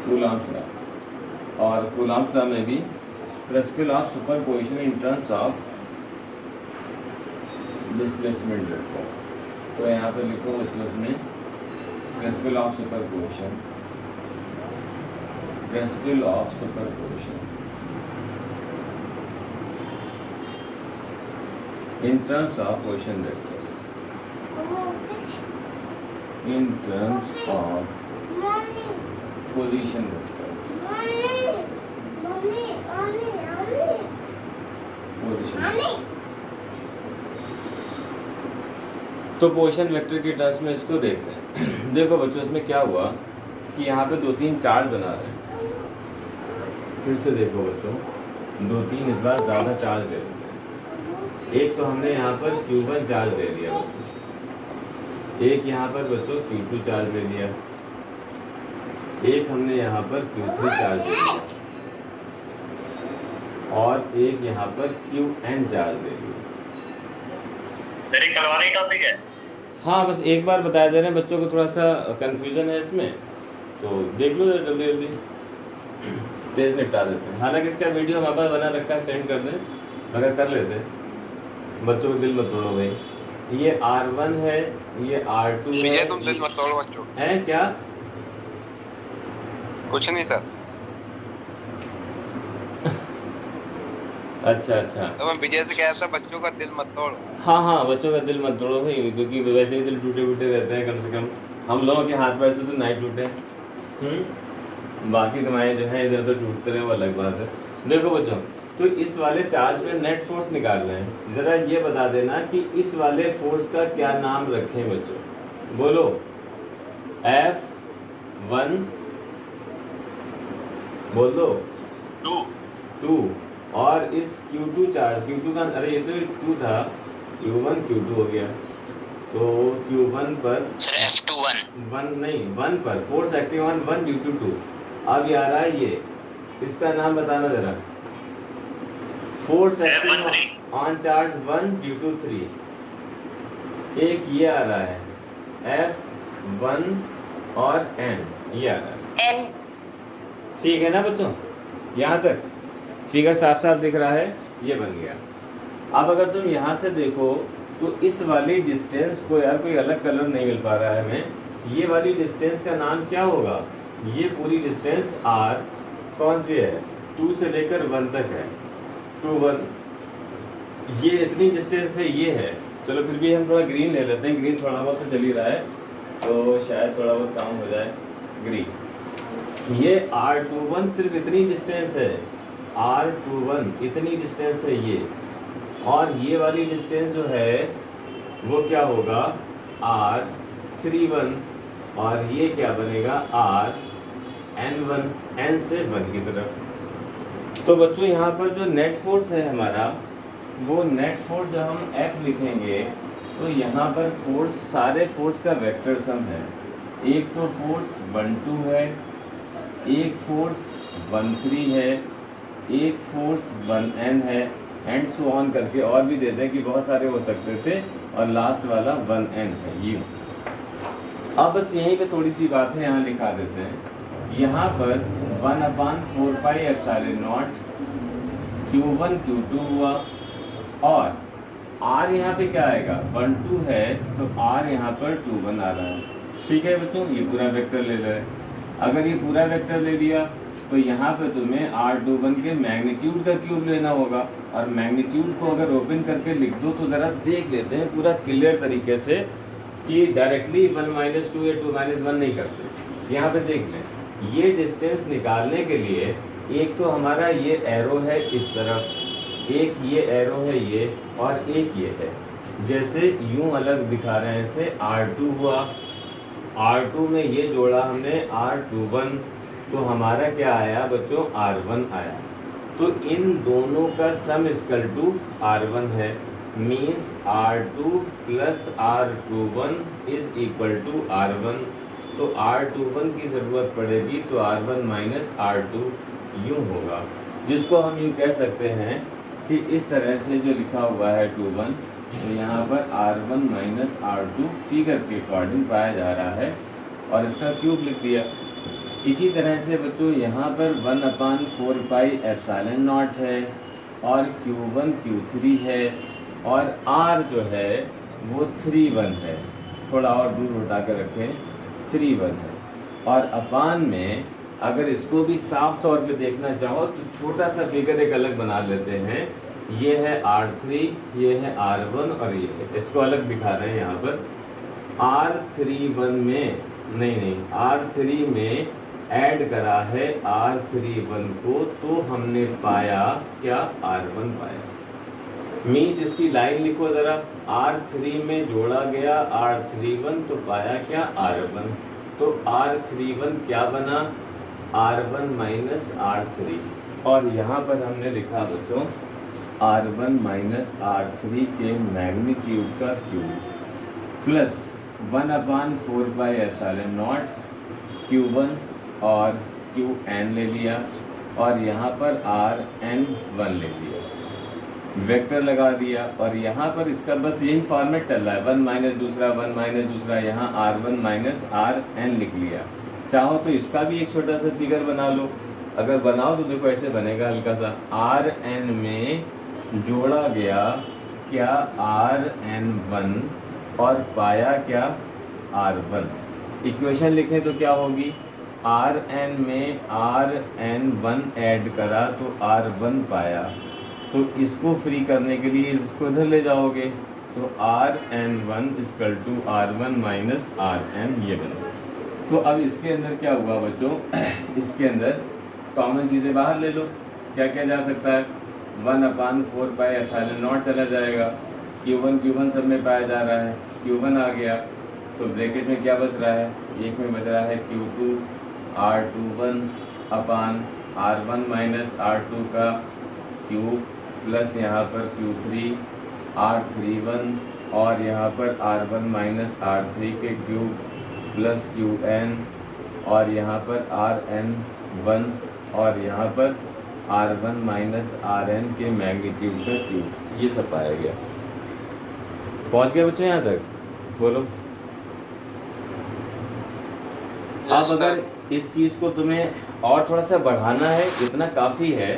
Coulomb's law, और Coulomb's law में भी principle of superposition in terms of displacement vector. तो यहाँ पर लिखो बच्चों उसमें principle of superposition, principle of superposition in terms of position vector, in terms of position vector, position. तो पोजीशन वेक्टर के टर्म्स में इसको देखते हैं। देखो बच्चों इसमें क्या हुआ कि यहाँ पे 2-3 चार्ज बना रहे हैं। फिर से देखो बच्चों, 2-3 इस बार ज़्यादा चार्ज ले लेते हैं। एक तो हमने यहाँ पर Q1 चार्ज ले लिया बच्चों, एक यहाँ पर बच्चों Q2 चार्ज ले लिया, एक हमने यहाँ पर Q3 चार्ज ले लिया, और एक यहाँ पर Qn चार्ज ले लिया। तेरी कलवानी टॉपिक है? हाँ, बस एक बार बताया दे रहे हैं बच्चों को, थोड़ा सा कन्फ्यूजन है इसमें, तो देख लो जरा जल्दी जल्दी, तेज निपटा देते हैं। हालांकि इसका वीडियो हमारे पास बना रखा है, सेंड कर दें, मगर कर लेते बच्चों को दिल मत तोड़ो भाई। ये R1 है, ये R2 है। विजय तुम दिल मत तोड़ो बच्चों। है क्या? कुछ नहीं सर। अच्छा। तो मैं विजय से कह रहा था बच्चों का दिल मत तोड़ो। हाँ, बच्चों का दिल मत तोड़ो भाई, क्योंकि वैसे ही दिल टूटे फूटे रहते हैं, कम से कम हम लोगों के हाथ पैर से तो नहीं टूटे। बाकी तुम्हारे जो है इधर उधर टूटते रहे, वो अलग बात है। देखो बच्चों, तो इस वाले चार्ज पे नेट फोर्स निकालना है। ज़रा ये बता देना कि इस वाले फोर्स का क्या नाम रखें बच्चों, बोलो। F1 बोल दो, 2, और इस Q2 चार्ज, Q2 का, अरे ये तो 2 था, Q1 Q2 हो गया, तो Q1 पर F21 1 नहीं, 1 पर force acting on 1 due to 2। अब ये आ रहा है, ये इसका नाम बताना जरा। Force acting on charge 1 due to 3। एक ये आ रहा है F1 और N, ये आ रहा है। ठीक है ना बच्चों, यहाँ तक फिगर साफ साफ दिख रहा है, ये बन गया। अब अगर तुम यहाँ से देखो तो इस वाली डिस्टेंस को, यार कोई अलग कलर नहीं मिल पा रहा है हमें, ये वाली डिस्टेंस का नाम क्या होगा? ये पूरी डिस्टेंस R कौन सी है? 2 से लेकर 1 तक है, 2 1, ये इतनी डिस्टेंस है, ये है। चलो फिर भी हम थोड़ा ग्रीन ले लेते हैं, ग्रीन थोड़ा बहुत तो चल ही रहा है, तो शायद थोड़ा बहुत काम हो जाए। ग्रीन, ये R21 सिर्फ इतनी डिस्टेंस है, R21 इतनी डिस्टेंस है ये, और ये वाली डिस्टेंस जो है वो क्या होगा? R31, और ये क्या बनेगा? RN1, N से 1 की तरफ। तो बच्चों यहाँ पर जो नेट फोर्स है हमारा, वो नेट फोर्स जब हम F लिखेंगे तो यहाँ पर फोर्स, सारे फोर्स का वेक्टर सम है। एक तो फोर्स 1 2 है, एक फोर्स 1 3 है, एक फोर्स 1 N है, एंड सो ऑन करके और भी देते हैं कि बहुत सारे हो सकते थे, और लास्ट वाला 1 N है ये। अब बस यहीं पे थोड़ी सी बात है, यहाँ लिखा देते हैं। यहाँ पर 1/4πε0 Q1 Q2 हुआ, और R यहाँ पे क्या आएगा? 1 2 है, तो R यहाँ पर 2 1 आ रहा है। ठीक है बच्चों, ये पूरा वेक्टर ले रहे हैं। अगर ये पूरा वेक्टर ले लिया तो यहाँ पे तुम्हें R21 के मैग्नीट्यूड का क्यूब लेना होगा, और मैग्नीट्यूड को अगर ओपन करके लिख दो तो ज़रा देख लेते हैं पूरा क्लियर तरीके से, कि डायरेक्टली 1 - 2 या 2 - 1 नहीं करते। यहाँ पे देख लें, ये डिस्टेंस निकालने के लिए एक तो हमारा ये एरो है इस तरफ, एक ये एरो है ये, और एक ये है। जैसे यूं अलग दिखा रहे हैं इसे, R2 हुआ, R2 में ये जोड़ा हमने R21, तो हमारा क्या आया बच्चों? R1 आया। तो इन दोनों का सम इक्वल टू R1 है, means R2 plus R21 is equal to R1। तो R21 की ज़रूरत पड़ेगी तो R1 माइनस R2 यूँ होगा, जिसको हम यूँ कह सकते हैं कि इस तरह से जो लिखा हुआ है 21, तो यहाँ पर R1 माइनस R2 फिगर के अकॉर्डिंग पाया जा रहा है, और इसका क्यूब लिख दिया। इसी तरह से बच्चों यहाँ पर 1/4πε0 है और Q1 Q3 है और R जो है वो 3/1 है, थोड़ा और दूर उठा कर रखें, 3/1 है। और अपान में अगर इसको भी साफ तौर पे देखना चाहो तो छोटा सा फिगर एक अलग बना लेते हैं। ये है R3, ये है R1 और ये है, इसको अलग दिखा रहे हैं यहाँ पर। R31 में नहीं R3 में ऐड करा है R31 को, तो हमने पाया क्या, R1 पाया। मीन्स इसकी लाइन लिखो ज़रा, R3 में जोड़ा गया R31 तो पाया क्या, R1। तो R31 क्या बना, R1 माइनस R3। और यहाँ पर हमने लिखा बच्चों R1 माइनस R3 के मैग्नीट्यूड का क्यूब प्लस 1/4πε0 Q1 और Qn ले लिया और यहाँ पर Rn1 ले लिया, वेक्टर लगा दिया। और यहाँ पर इसका बस यही फॉर्मेट चल रहा है, 1 माइनस दूसरा 1 माइनस दूसरा, यहाँ R1 माइनस Rn लिख लिया। चाहो तो इसका भी एक छोटा सा फिगर बना लो, अगर बनाओ तो देखो ऐसे बनेगा हल्का सा। Rn में जोड़ा गया क्या, Rn1 और पाया क्या, R1। इक्वेशन लिखें तो क्या होगी, Rn में Rn1 ऐड करा तो R1 पाया, तो इसको फ्री करने के लिए इसको इधर ले जाओगे तो Rn1 equal to R1 minus Rn, ये बना। तो अब इसके अंदर क्या हुआ बच्चों, इसके अंदर कॉमन चीज़ें बाहर ले लो, क्या क्या जा सकता है, 1/4πε0 चला जाएगा, Q1 सब में पाया जा रहा है, Q1 आ गया, तो ब्रैकेट में क्या बच रहा है, एक में बच रहा है Q2 R21 अपान R1 माइनस R2 का क्यूब प्लस यहाँ पर Q3 R31 और यहाँ पर R1 माइनस R3 के क्यूब प्लस Qn और यहाँ पर Rn1 और यहाँ पर R1 माइनस Rn के मैग्नीट्यूड का क्यूब, ये सब पाया गया। पहुँच गए बच्चों यहाँ तक, बोलो। अब अगर इस चीज़ को तुम्हें और थोड़ा सा बढ़ाना है, इतना काफ़ी है,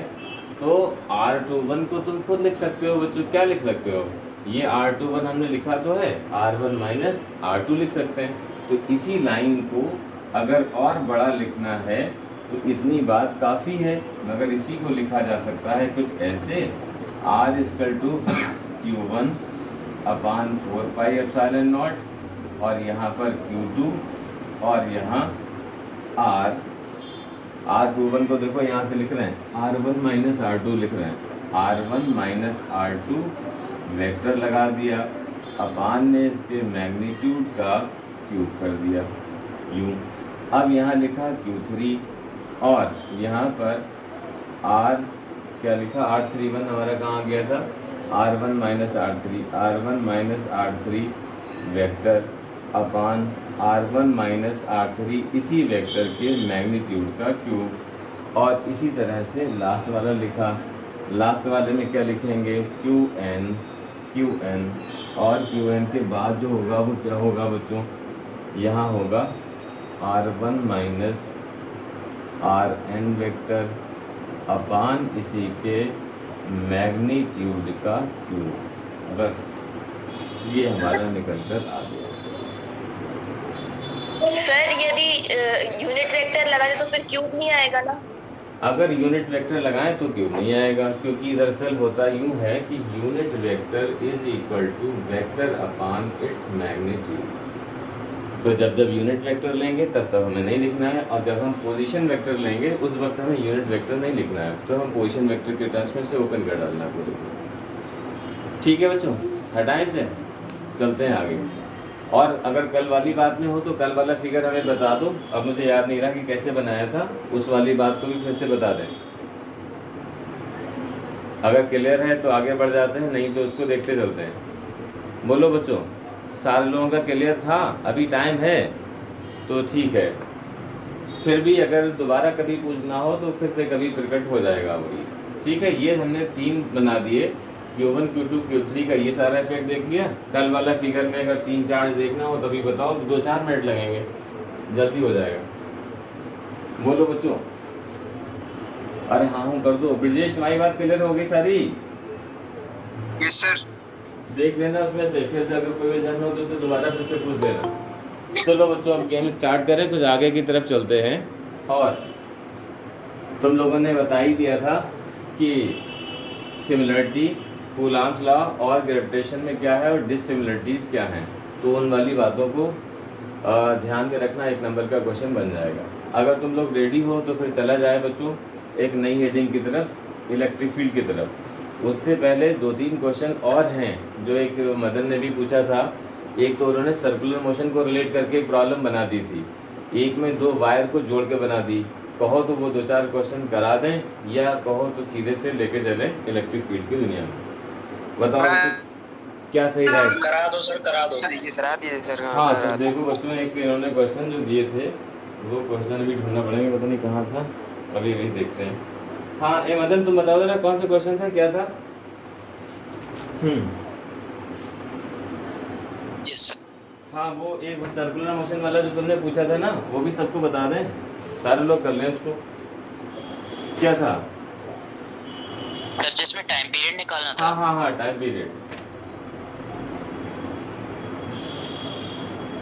तो R21 को तुम खुद लिख सकते हो बच्चों। क्या लिख सकते हो, ये R21 हमने लिखा तो है, R1 माइनस R2 लिख सकते हैं। तो इसी लाइन को अगर और बड़ा लिखना है तो इतनी बात काफ़ी है, मगर इसी को लिखा जा सकता है कुछ ऐसे, R इक्वल टू Q1 अपान 4πε0 और यहाँ पर Q2 और यहाँ R21 को देखो यहाँ से लिख रहे हैं R1 माइनस R2 लिख रहे हैं, R1 माइनस R2 वेक्टर लगा दिया, अपान में इसके मैग्नीट्यूड का क्यूब कर दिया यूँ। अब यहाँ लिखा Q3 और यहाँ पर R क्या लिखा, R31 हमारा कहाँ गया था, R1 माइनस R3 वेक्टर अपान R1 माइनस R3 इसी वेक्टर के मैग्नीट्यूड का क्यूब। और इसी तरह से लास्ट वाला लिखा, लास्ट वाले में क्या लिखेंगे, Qn और Qn के बाद जो होगा वो क्या होगा बच्चों, यहाँ होगा R1 माइनस Rn वेक्टर अपान इसी के मैग्नीट्यूड का क्यूब। बस ये हमारा निकल कर आ गया। सर यदि यूनिट वेक्टर लगाए तो फिर क्यूब नहीं आएगा ना? अगर यूनिट वेक्टर लगाएं तो क्यूब नहीं आएगा, क्योंकि दरअसल होता यूँ है कि unit vector is equal to vector upon its magnitude. तो जब यूनिट वेक्टर लेंगे तब हमें नहीं लिखना है, और जब हम पोजीशन वेक्टर लेंगे उस वक्त हमें यूनिट वेक्टर नहीं लिखना है, तो हम पोजीशन वेक्टर के टर्म्स में से ओपन कर डालना है पूरे। ठीक है बच्चों, हटाएं से, चलते हैं आगे। और अगर कल वाली बात में हो तो कल वाला फिगर हमें बता दो, अब मुझे याद नहीं रहा कि कैसे बनाया था, उस वाली बात को भी फिर से बता दें। अगर क्लियर है तो आगे बढ़ जाते हैं, नहीं तो उसको देखते चलते हैं। बोलो बच्चों, सारे लोगों का क्लियर था? अभी टाइम है तो ठीक है, फिर भी अगर दोबारा कभी पूछना हो तो फिर से कभी प्रकट हो जाएगा वही। ठीक है, ये हमने 3 बना दिए, Q1 Q2 Q3 का ये सारा इफेक्ट देख लिया। कल वाला फिगर में अगर 3-4 देखना हो तभी बताओ, 2-4 मिनट लगेंगे, जल्दी हो जाएगा। बोलो बच्चों। अरे हाँ हूँ कर दो। ब्रजेश तुम्हारी बात क्लियर हो गई सारी? Yes sir. देख लेना उसमें से, फिर से अगर कोई जन हो तो उसे दोबारा फिर से पूछ लेना। चलो बच्चों अब गेम स्टार्ट करें, कुछ आगे की तरफ चलते हैं। और तुम लोगों ने बता ही दिया था कि सिमिलरिटी, कूलॉम्स लॉ और ग्रेविटेशन में क्या है और डिससिमिलरिटीज़ क्या हैं, तो उन वाली बातों को ध्यान में रखना। 1 नंबर का क्वेश्चन बन जाएगा। अगर तुम लोग रेडी हो तो फिर चला जाए बच्चों एक नई हेडिंग की तरफ, इलेक्ट्रिक फील्ड की तरफ। उससे पहले 2-3 क्वेश्चन और हैं जो एक मदन ने भी पूछा था। एक तो उन्होंने सर्कुलर मोशन को रिलेट करके एक प्रॉब्लम बना दी थी, एक में 2 वायर को जोड़ के बना दी। कहो तो वो 2-4 क्वेश्चन करा दें, या कहो तो सीधे से लेके चले इलेक्ट्रिक फील्ड की दुनिया में। बताओ क्या सही रहेगा? करा दो सर, करा दो। करा दिए सर। हाँ तो देखो बच्चों, एक इन्होंने क्वेश्चन जो दिए थे वो क्वेश्चन भी ढूंढना पड़ेगा, पता नहीं कहाँ था, अभी वही देखते हैं। हाँ ए मदन तुम बताओ जरा कौन सा क्वेश्चन था, क्या था? Yes sir. हाँ वो एक सर्कुलर मोशन वाला जो तुमने पूछा था ना, वो भी सबको बता दें, सारे लोग कर लें उसको। क्या था? सर जिसमें टाइम पीरियड निकालना था। हाँ टाइम पीरियड।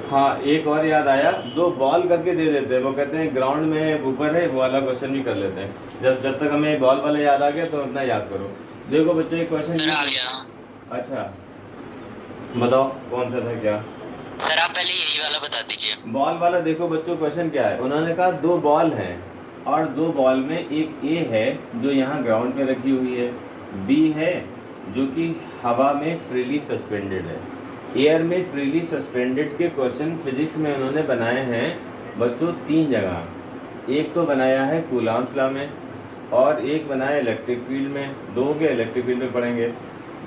हाँ एक और याद आया, 2 बॉल करके दे देते हैं, वो कहते हैं ग्राउंड में ऊपर है, वो वाला क्वेश्चन भी कर लेते हैं। जब तक हमें बॉल वाला याद आ गया तो अपना याद करो। देखो बच्चों एक क्वेश्चन सर आ गया। अच्छा बताओ कौन सा था? क्या सर आप पहले यही वाला बता दीजिए। बॉल वाला। देखो बच्चों क्वेश्चन क्या है, उन्होंने कहा 2 बॉल हैं और 2 बॉल में एक ए है जो यहाँ ग्राउंड पे रखी हुई है, बी है जो कि हवा में फ्रीली सस्पेंडेड है। एयर में फ्रीली सस्पेंडेड के क्वेश्चन फिजिक्स में उन्होंने बनाए हैं बच्चों 3 जगह। एक तो बनाया है कूलॉम्स लॉ में, और एक बनाया इलेक्ट्रिक फील्ड में। 2 के इलेक्ट्रिक फील्ड में पढ़ेंगे।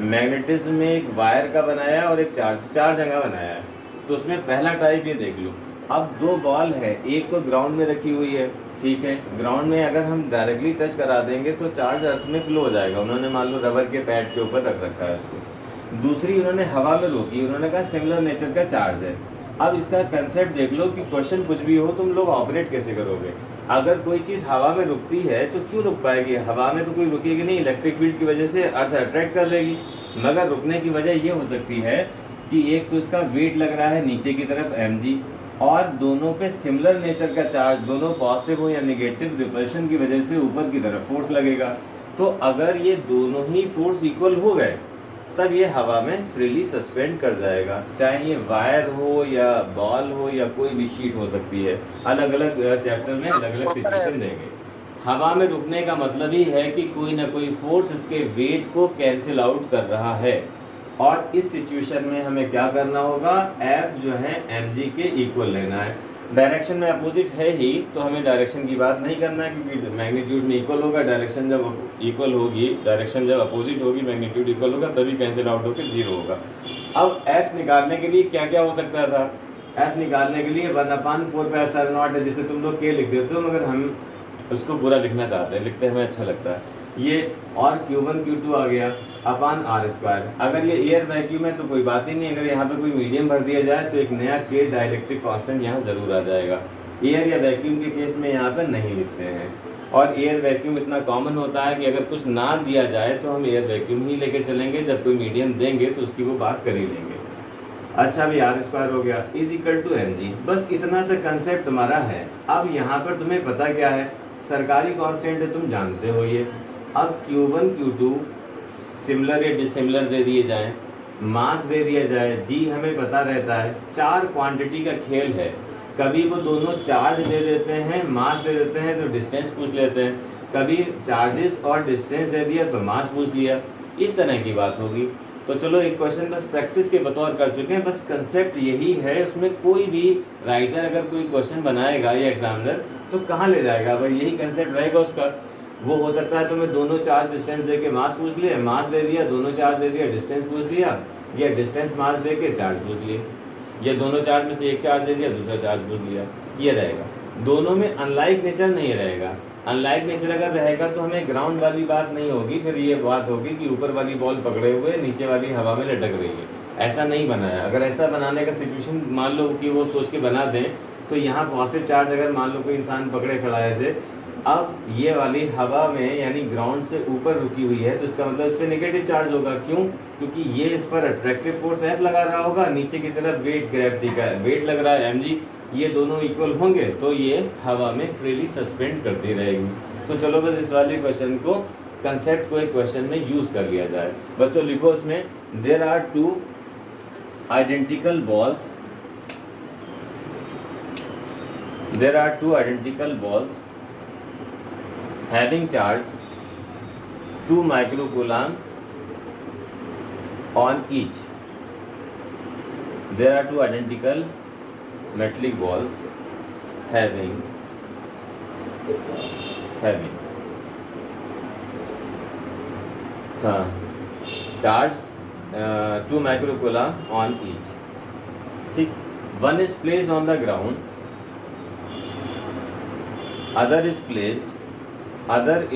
मैग्नेटिज्म में एक वायर का बनाया और एक चार्ज, 4 जगह बनाया है। तो उसमें पहला टाइप ये देख लो। अब 2 बॉल है, एक तो ग्राउंड में रखी हुई है, ठीक है। ग्राउंड में अगर हम डायरेक्टली टच करा देंगे तो चार्ज अर्थ में फ्लो हो जाएगा। उन्होंने मान लो रबर के पैड के ऊपर रख रखा है उसको। दूसरी उन्होंने हवा में रोकी, उन्होंने कहा सिमिलर नेचर का चार्ज है। अब इसका कंसेप्ट देख लो कि क्वेश्चन कुछ भी हो तुम लोग ऑपरेट कैसे करोगे। अगर कोई चीज़ हवा में रुकती है तो क्यों रुक पाएगी? हवा में तो कोई रुकेगी नहीं, इलेक्ट्रिक फील्ड की वजह से अर्थ अट्रैक्ट कर लेगी। मगर रुकने की वजह ये हो सकती है कि एक तो इसका वेट लग रहा है नीचे की तरफ mg, और दोनों पे सिमिलर नेचर का चार्ज, दोनों पॉजिटिव हो या नेगेटिव, रिपल्शन की वजह से ऊपर की तरफ फोर्स लगेगा। तो अगर ये दोनों ही फोर्स इक्वल हो गए तब ये हवा में फ्रीली सस्पेंड कर जाएगा। चाहे ये वायर हो या बॉल हो या कोई भी शीट हो सकती है। अलग अलग चैप्टर में अलग अलग सिचुएशन देंगे। हवा में रुकने का मतलब ही है कि कोई ना कोई फोर्स इसके वेट को कैंसिल आउट कर रहा है, और इस सिचुएशन में हमें क्या करना होगा? F जो है mg के इक्वल लेना है। डायरेक्शन में अपोजिट है ही तो हमें डायरेक्शन की बात नहीं करना है, क्योंकि मैग्नीट्यूड में इक्वल होगा। डायरेक्शन जब इक्वल होगी, डायरेक्शन जब अपोजिट होगी, मैग्नीट्यूड इक्वल होगा, तभी कैंसिल आउट होकर 0 होगा। अब F निकालने के लिए क्या क्या हो सकता था? F निकालने के लिए 1/4πε0 है, जिसे तुम लोग K लिख देते हो, मगर हम उसको पूरा लिखना चाहते हैं, लिखते हमें अच्छा लगता है ये। और Q1 Q2 आ गया अपान r²। अगर ये एयर वैक्यूम है तो कोई बात ही नहीं, अगर यहाँ पे कोई मीडियम भर दिया जाए तो एक नया K डाइलेक्ट्रिक कांस्टेंट यहाँ ज़रूर आ जाएगा। एयर या वैक्यूम के केस में यहाँ पे नहीं लिखते हैं, और एयर वैक्यूम इतना कॉमन होता है कि अगर कुछ ना दिया जाए तो हम एयर वैक्यूम ही लेके चलेंगे, जब कोई मीडियम देंगे तो उसकी वो बात कर ही लेंगे। अच्छा अभी r² हो गया = mg, बस इतना सा कंसेप्ट तुम्हारा है। अब यहाँ पर तुम्हें पता क्या है? सरकारी कांस्टेंट है, तुम जानते हो ये। अब Q1 Q2 सिमिलर या डिसिमिलर दे दिए जाएं, मास दे दिया जाए, जी हमें पता रहता है। 4 क्वांटिटी का खेल है। कभी वो दोनों चार्ज दे देते हैं, मास दे देते हैं तो डिस्टेंस पूछ लेते हैं। कभी चार्जेस और डिस्टेंस दे दिया तो मास पूछ लिया। इस तरह की बात होगी। तो चलो एक क्वेश्चन बस प्रैक्टिस के बतौर कर चुके हैं, बस कंसेप्ट यही है। उसमें कोई भी राइटर अगर कोई क्वेश्चन बनाएगा या एग्जामिनर तो कहाँ ले जाएगा? भाई यही कंसेप्ट रहेगा उसका। वो हो सकता है तुम्हें दोनों चार्ज डिस्टेंस दे के मास पूछ लिए, मास दे दिया, दोनों चार्ज दे दिया, डिस्टेंस पूछ लिया, या डिस्टेंस मास दे के चार्ज पूछ लिए, या दोनों चार्ज में से एक चार्ज दे दिया, दूसरा चार्ज पूछ लिया। ये रहेगा। दोनों में अनलाइक नेचर नहीं रहेगा। अनलाइक नेचर अगर रहेगा तो हमें ग्राउंड वाली बात नहीं होगी, फिर ये बात होगी कि ऊपर वाली बॉल पकड़े हुए नीचे वाली हवा में लटक रही है। ऐसा नहीं बनाया। अगर ऐसा बनाने का सिचुएशन मान लो कि वो सोच के बना दें तो यहाँ पॉजिटिव चार्ज अगर मान लो कोई इंसान पकड़े खड़ा है ऐसे, अब ये वाली हवा में यानी ग्राउंड से ऊपर रुकी हुई है, तो इसका मतलब इस पर नेगेटिव चार्ज होगा। क्यों? क्योंकि ये इस पर अट्रैक्टिव फोर्स F लगा रहा होगा, नीचे की तरफ वेट ग्रेविटी का वेट लग रहा है mg, ये दोनों इक्वल होंगे तो ये हवा में फ्रीली सस्पेंड करती रहेगी। तो चलो बस इस वाले क्वेश्चन को, कंसेप्ट को एक क्वेश्चन में यूज़ कर लिया जाए। बच्चों लिखो इसमें, there are two identical balls, there are two identical balls having charge 2 microcoulomb on each. There are two identical metallic balls having charge 2 microcoulomb on each. ठीक, one is placed on the ground, other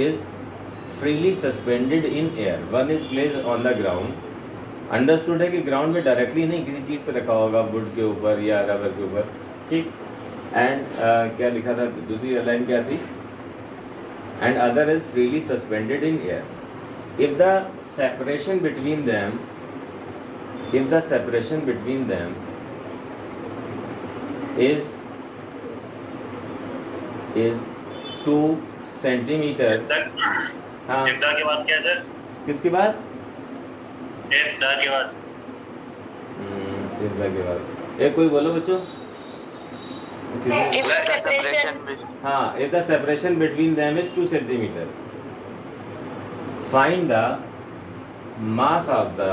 is freely suspended in air. One is placed on the ground. Understood है कि ground में directly नहीं, किसी चीज़ पे रखा होगा, would के ऊपर या रबर के ऊपर, ठीक। एंड क्या लिखा था, दूसरी लाइन क्या थी, and other is freely suspended in air if the separation between them is 2 centimetre. हाँ, इफ द के बाद क्या है सर? किसके बाद? इफ द के बाद। इफ द के बाद एक कोई बोलो बच्चों। If the separation, हाँ, if the separation between them is 2 centimetre, find the mass of the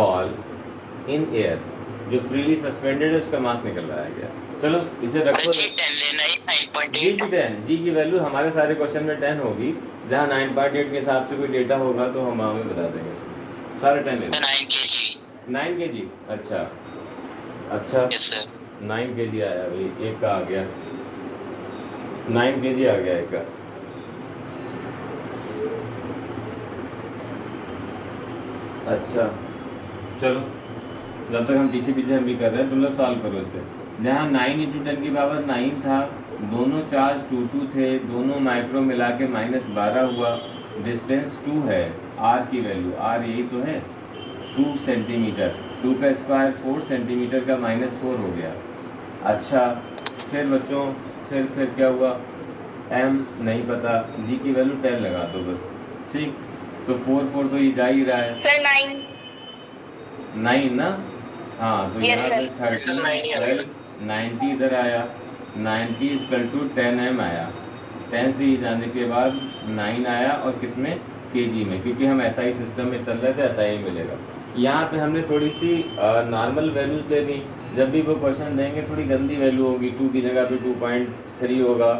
ball in air। जो फ्रीली सस्पेंडेड है उसका मास निकल रहा है क्या? चलो इसे रखो। जी 10 लेना ही 9.8। जी की 10, जी की वैल्यू हमारे सारे क्वेश्चन में 10 होगी। जहाँ 9.8 के हिसाब से कोई डेटा होगा तो हम हमें बता देंगे। सारे 10 लेना। 9 kg। 9 kg, अच्छा यस सर। 9 kg आया भाई, एक का आ गया, 9 kg आ गया एक का। अच्छा चलो, जब तक हम पीछे हम भी कर रहे हैं, तुम लोग सॉल्व करो इसे। जहाँ 9 × 10 की पावर 9 था, दोनों चार्ज 2 थे, दोनों माइक्रो मिला के -12 हुआ, डिस्टेंस 2 है, r की वैल्यू, r यही तो है 2 सेंटीमीटर, 2 का स्क्वायर 4 सेंटीमीटर का -4 हो गया। अच्छा फिर बच्चों फिर क्या हुआ, m नहीं पता, g की वैल्यू 10 लगा दो बस, ठीक। तो 4 तो ये जा ही रहा है सर 9 ना, हाँ, तो Yes, यहाँ sir. पे 30 90 इधर आया, 90 = 10m आया, 10 से ही जाने के बाद 9 आया, और किस में, kg में, क्योंकि हम SI सिस्टम में चल रहे थे, SI ही मिलेगा। यहाँ पे हमने थोड़ी सी नॉर्मल वैल्यूज़ ले ली, जब भी वो क्वेश्चन देंगे थोड़ी गंदी वैल्यू होगी, 2 की जगह पे 2.3 होगा,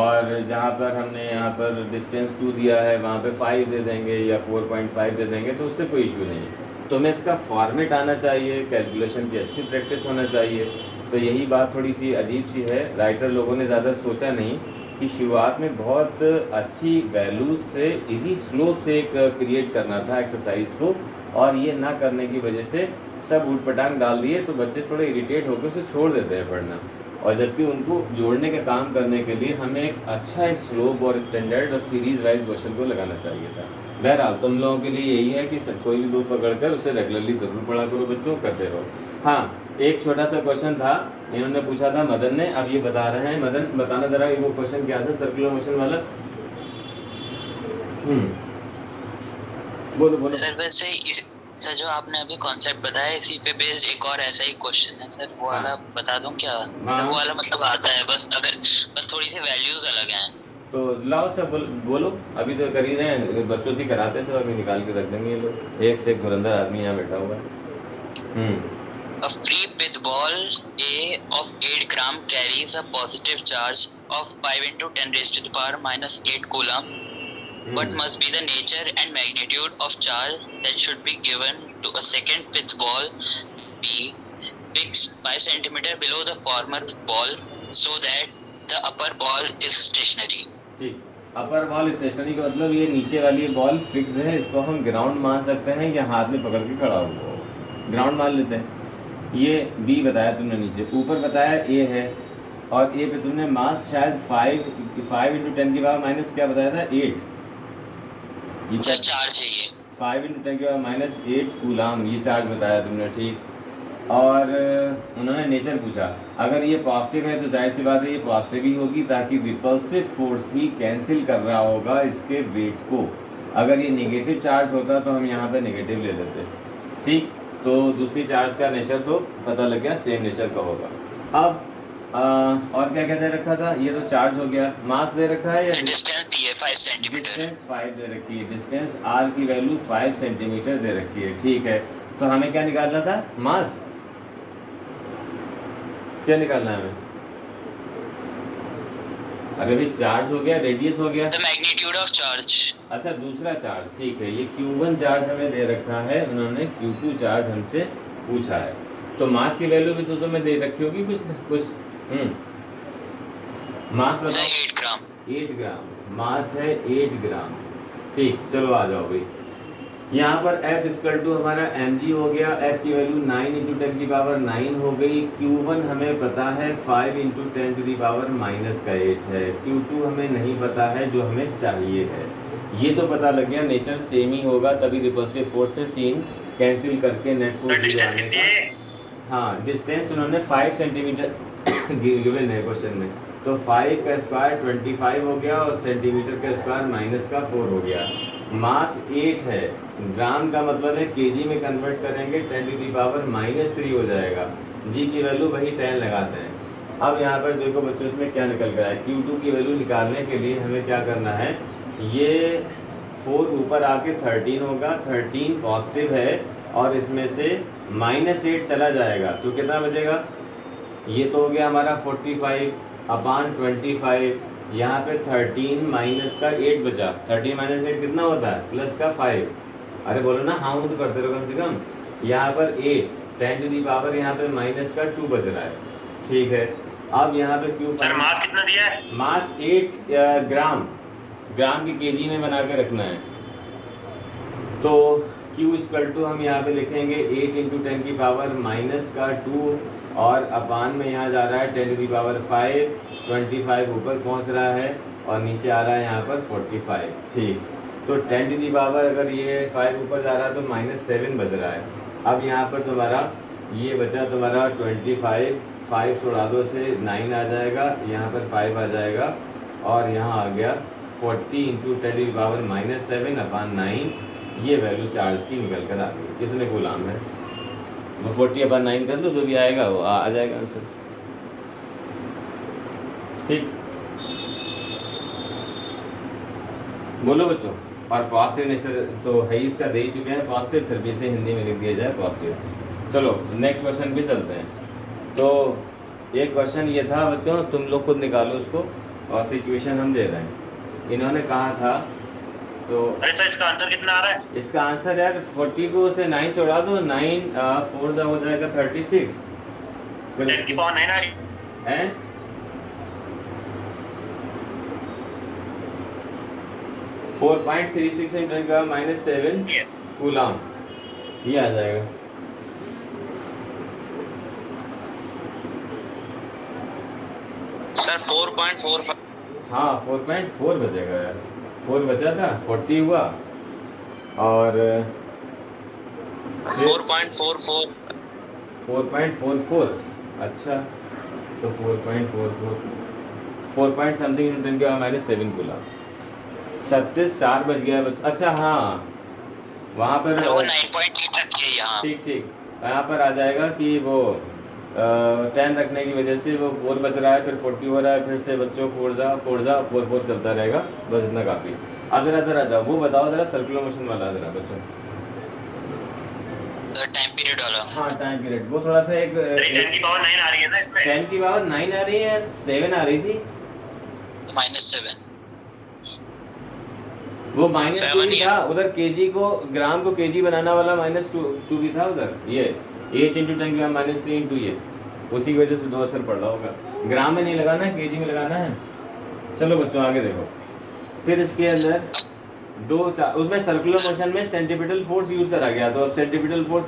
और जहाँ पर हमने यहाँ पर डिस्टेंस 2 दिया है वहाँ पे 5 दे देंगे या 4.5 दे देंगे, तो उससे कोई इशू नहीं है। तो हमें इसका फॉर्मेट आना चाहिए, कैलकुलेशन की अच्छी प्रैक्टिस होना चाहिए। तो यही बात थोड़ी सी अजीब सी है, राइटर लोगों ने ज़्यादा सोचा नहीं कि शुरुआत में बहुत अच्छी वैल्यूज से इजी स्लोप से एक क्रिएट करना था एक्सरसाइज को, और ये ना करने की वजह से सब उटपटांग डाल दिए, तो बच्चे थोड़े इरिटेट होकर उसे छोड़ देते हैं पढ़ना। और जबकि उनको जोड़ने का काम करने के लिए हमें एक अच्छा एक स्लोप और स्टैंडर्ड और सीरीज वाइज क्वेश्चन को लगाना चाहिए था। बहरहाल तुम लोगों के लिए यही है कि सब कोई भी बुक पकड़कर उसे रेगुलरली ज़रूर पढ़ा करो बच्चों, करते रहो। हाँ, एक छोटा सा क्वेश्चन था, इन्होंने पूछा था मदन ने, अब ये बता रहे हैं। मदन बताना ज़रा वो क्वेश्चन क्या था, सर्कुलर मोशन वाला। बोलो। सर वैसे सर जो आपने अभी कॉन्सेप्ट बताया इसी पे बेस्ड एक और ऐसा ही क्वेश्चन है सर, वो वाला बता दूं क्या? वो वाला मतलब आता है, बस थोड़ी सी वैल्यूज अलग हैं। तो लाओ सर बोलो, अभी तो कर ही रहे हैं, बच्चों से कराते सब, अभी निकाल के रख देंगे ये लोग। एक से एक धुरंधर आदमी यहाँ बैठा हुआ है। A free pith ball A of 8 gram carries a positive charge of 5 × 10⁻⁻8 coulomb. What must be the nature and magnitude of charge that should be given to a second pith ball B fixed 5 cm below the former ball so that the upper ball is stationary? ठीक, अपर ball stationery का मतलब ये नीचे वाली ball fix है, इसको हम ground मान सकते हैं या हाथ में पकड़ के खड़ा हुआ हो, ग्राउंड मान लेते हैं। ये बी बताया तुमने नीचे, ऊपर बताया ए है, और ए पे तुमने मास शायद 5 इंटू 10 की पावर माइनस क्या बताया था, 8। ये सर चार्ज है ये। 5 इंटू 10 की पावर माइनस 8 कूलाम ये चार्ज बताया तुमने, ठीक। और उन्होंने नेचर पूछा, अगर ये पॉजिटिव है तो जाहिर सी बात है ये पॉजिटिव ही होगी, ताकि रिपल्सिव फोर्स ही कैंसिल कर रहा होगा इसके वेट को। अगर ये नेगेटिव चार्ज होता तो हम यहाँ पे नेगेटिव ले लेते, ठीक। तो दूसरी चार्ज का नेचर तो पता लग गया, सेम नेचर का होगा। अब और क्या क्या दे रखा था, ये तो चार्ज हो गया। मास दे रखा है या डिस्टेंस दी है 5 सेंटीमीटर। डिस्टेंस 5 दे रखी है, डिस्टेंस आर की वैल्यू 5 सेंटीमीटर दे रखी है, ठीक है। तो हमें क्या निकालना था, मास। क्या निकालना है हमें, अरे भाई चार्ज हो गया, रेडियस हो गया। The magnitude of charge. अच्छा दूसरा चार्ज, ठीक है। ये Q1 चार्ज हमें दे रखा है, उन्होंने Q2 चार्ज हमसे पूछा है। तो मास की वैल्यू भी तो तुम्हें दे रखी होगी कुछ न कुछ। मास बताओ। 8 ग्राम। 8 ग्राम मास है, 8 ग्राम, ठीक। चलो आ जाओ भाई, यहाँ पर F इक्वल टू हमारा mg हो गया, F की वैल्यू 9 इंटू 10 की पावर 9 हो गई। Q1 हमें पता है 5 into 10 to the power minus का 8 है। Q2 हमें नहीं पता है, जो हमें चाहिए है। ये तो पता लग गया, नेचर सेम ही होगा, तभी रिपल्सिव फोर्स से सीन कैंसिल करके नेट फोर्स डिस्टेंस आने कितनी का। है? हाँ डिस्टेंस उन्होंने 5 सेंटीमीटर गिवन है क्वेश्चन में, तो 5 का स्क्वायर 25 हो गया, और सेंटीमीटर का स्क्वायर माइनस का 4 हो गया। मास 8 है, ग्राम का मतलब है केजी में कन्वर्ट करेंगे 10 टू दी पावर -3 हो जाएगा। जी की वैल्यू वही 10 लगाते हैं। अब यहाँ पर देखो बच्चों, इसमें क्या निकल कर आया, Q2 की वैल्यू निकालने के लिए हमें क्या करना है, ये 4 ऊपर आके 13 होगा, 13 पॉजिटिव है, और इसमें से -8 चला जाएगा तो कितना बचेगा, ये तो हो गया हमारा 45 अपॉन 25। यहाँ पे 13 माइनस का 8 बचा, 13 माइनस 8 कितना होता है, प्लस का 5। अरे बोलो ना, हाँ तो करते रहो कम से कम। यहाँ पर 8 10 टू दी पावर यहाँ पे माइनस का 2 बच रहा है, ठीक है। अब यहाँ पे Q सर मास कितना दिया है? मास 8 ग्राम की केजी में बना के रखना है। तो Q इक्वल टू हम यहाँ पे लिखेंगे 8 इंटू 10 की पावर माइनस का 2, और अपान में यहाँ जा रहा है 10 टू दी पावर 5, 25 ऊपर पहुँच रहा है, और नीचे आ रहा है यहाँ पर 45, ठीक। तो 10 टू दी पावर अगर ये 5 ऊपर जा रहा है तो -7 बच रहा है। अब यहाँ पर तुम्हारा ये बचा तुम्हारा 25, 5 छोड़ा दो से 9 आ जाएगा, यहाँ पर 5 आ जाएगा, और यहाँ आ गया 40 into 10 to the power -7 upon 9। ये वैल्यू चार्ज की निकल कर आ गई। कितने कूलाम है, वो 40 अपॉन 9 कर लो, जो भी आएगा वो आ जाएगा आंसर, ठीक। बोलो बच्चों। और पॉजिटिव नेचर तो है ही, इसका दे ही चुके हैं पॉजिटिव, फिर भी इसे हिंदी में लिख दिया जाए पॉजिटिव। चलो नेक्स्ट क्वेश्चन पे चलते हैं। तो एक क्वेश्चन ये था बच्चों, तुम लोग खुद निकालो उसको, और सिचुएशन हम दे रहे हैं। इन्होंने कहा था, तो अरे सर इसका आंसर कितना आ रहा है? इसका आंसर यार 40 को से 9 से उड़ा दो, 9 4 हो जाएगा 36, 10 की पावर 9 आ रही है। 4.36 इंटू 10 का -7 है। कूलाम, ये आ जाएगा। सर 4.45। हाँ 4.4 बचेगा यार, 4 बचा था, 40 हुआ, और 4.44। 4.44, अच्छा तो 4.44 4 पॉइंट समथिंग इंटू 10 का -7 कूलाम, 36 4 बच गया अच्छा हाँ वहाँ पर सर वो 9.8 रखिए यहाँ। ठीक ठीक, यहाँ पर आ जाएगा कि वो 10 रखने की वजह से वो 4 बच रहा है, फिर 40 हो रहा है, फिर से बच्चों 4 चलता रहेगा, बस इतना काफ़ी। अब जरा जाओ, वो बताओ जरा सर्कुलर मोशन वाला जरा बच्चों। टाइम पीरियड वाला। हाँ टाइम पीरियड, वो थोड़ा सा एक 10 की पावर 9 आ रही है ना इसमें? 10 की पावर 9 आ रही है, 7 आ रही थी, -7। वो -2 7 भी ही था है। उधर, केजी को ग्राम को केजी बनाना वाला -2 भी था उधर। ये 8 इंटू 10 ग्राम -3 इंटू ये, उसी की वजह से 2 असर पड़ रहा होगा। ग्राम में नहीं लगाना है, केजी में लगाना है। चलो बच्चों आगे देखो, फिर इसके अंदर उसमें सर्कुलर मोशन में सेंटीपिटल फोर्स यूज करा गया। तो अब सेंटीपिटल फोर्स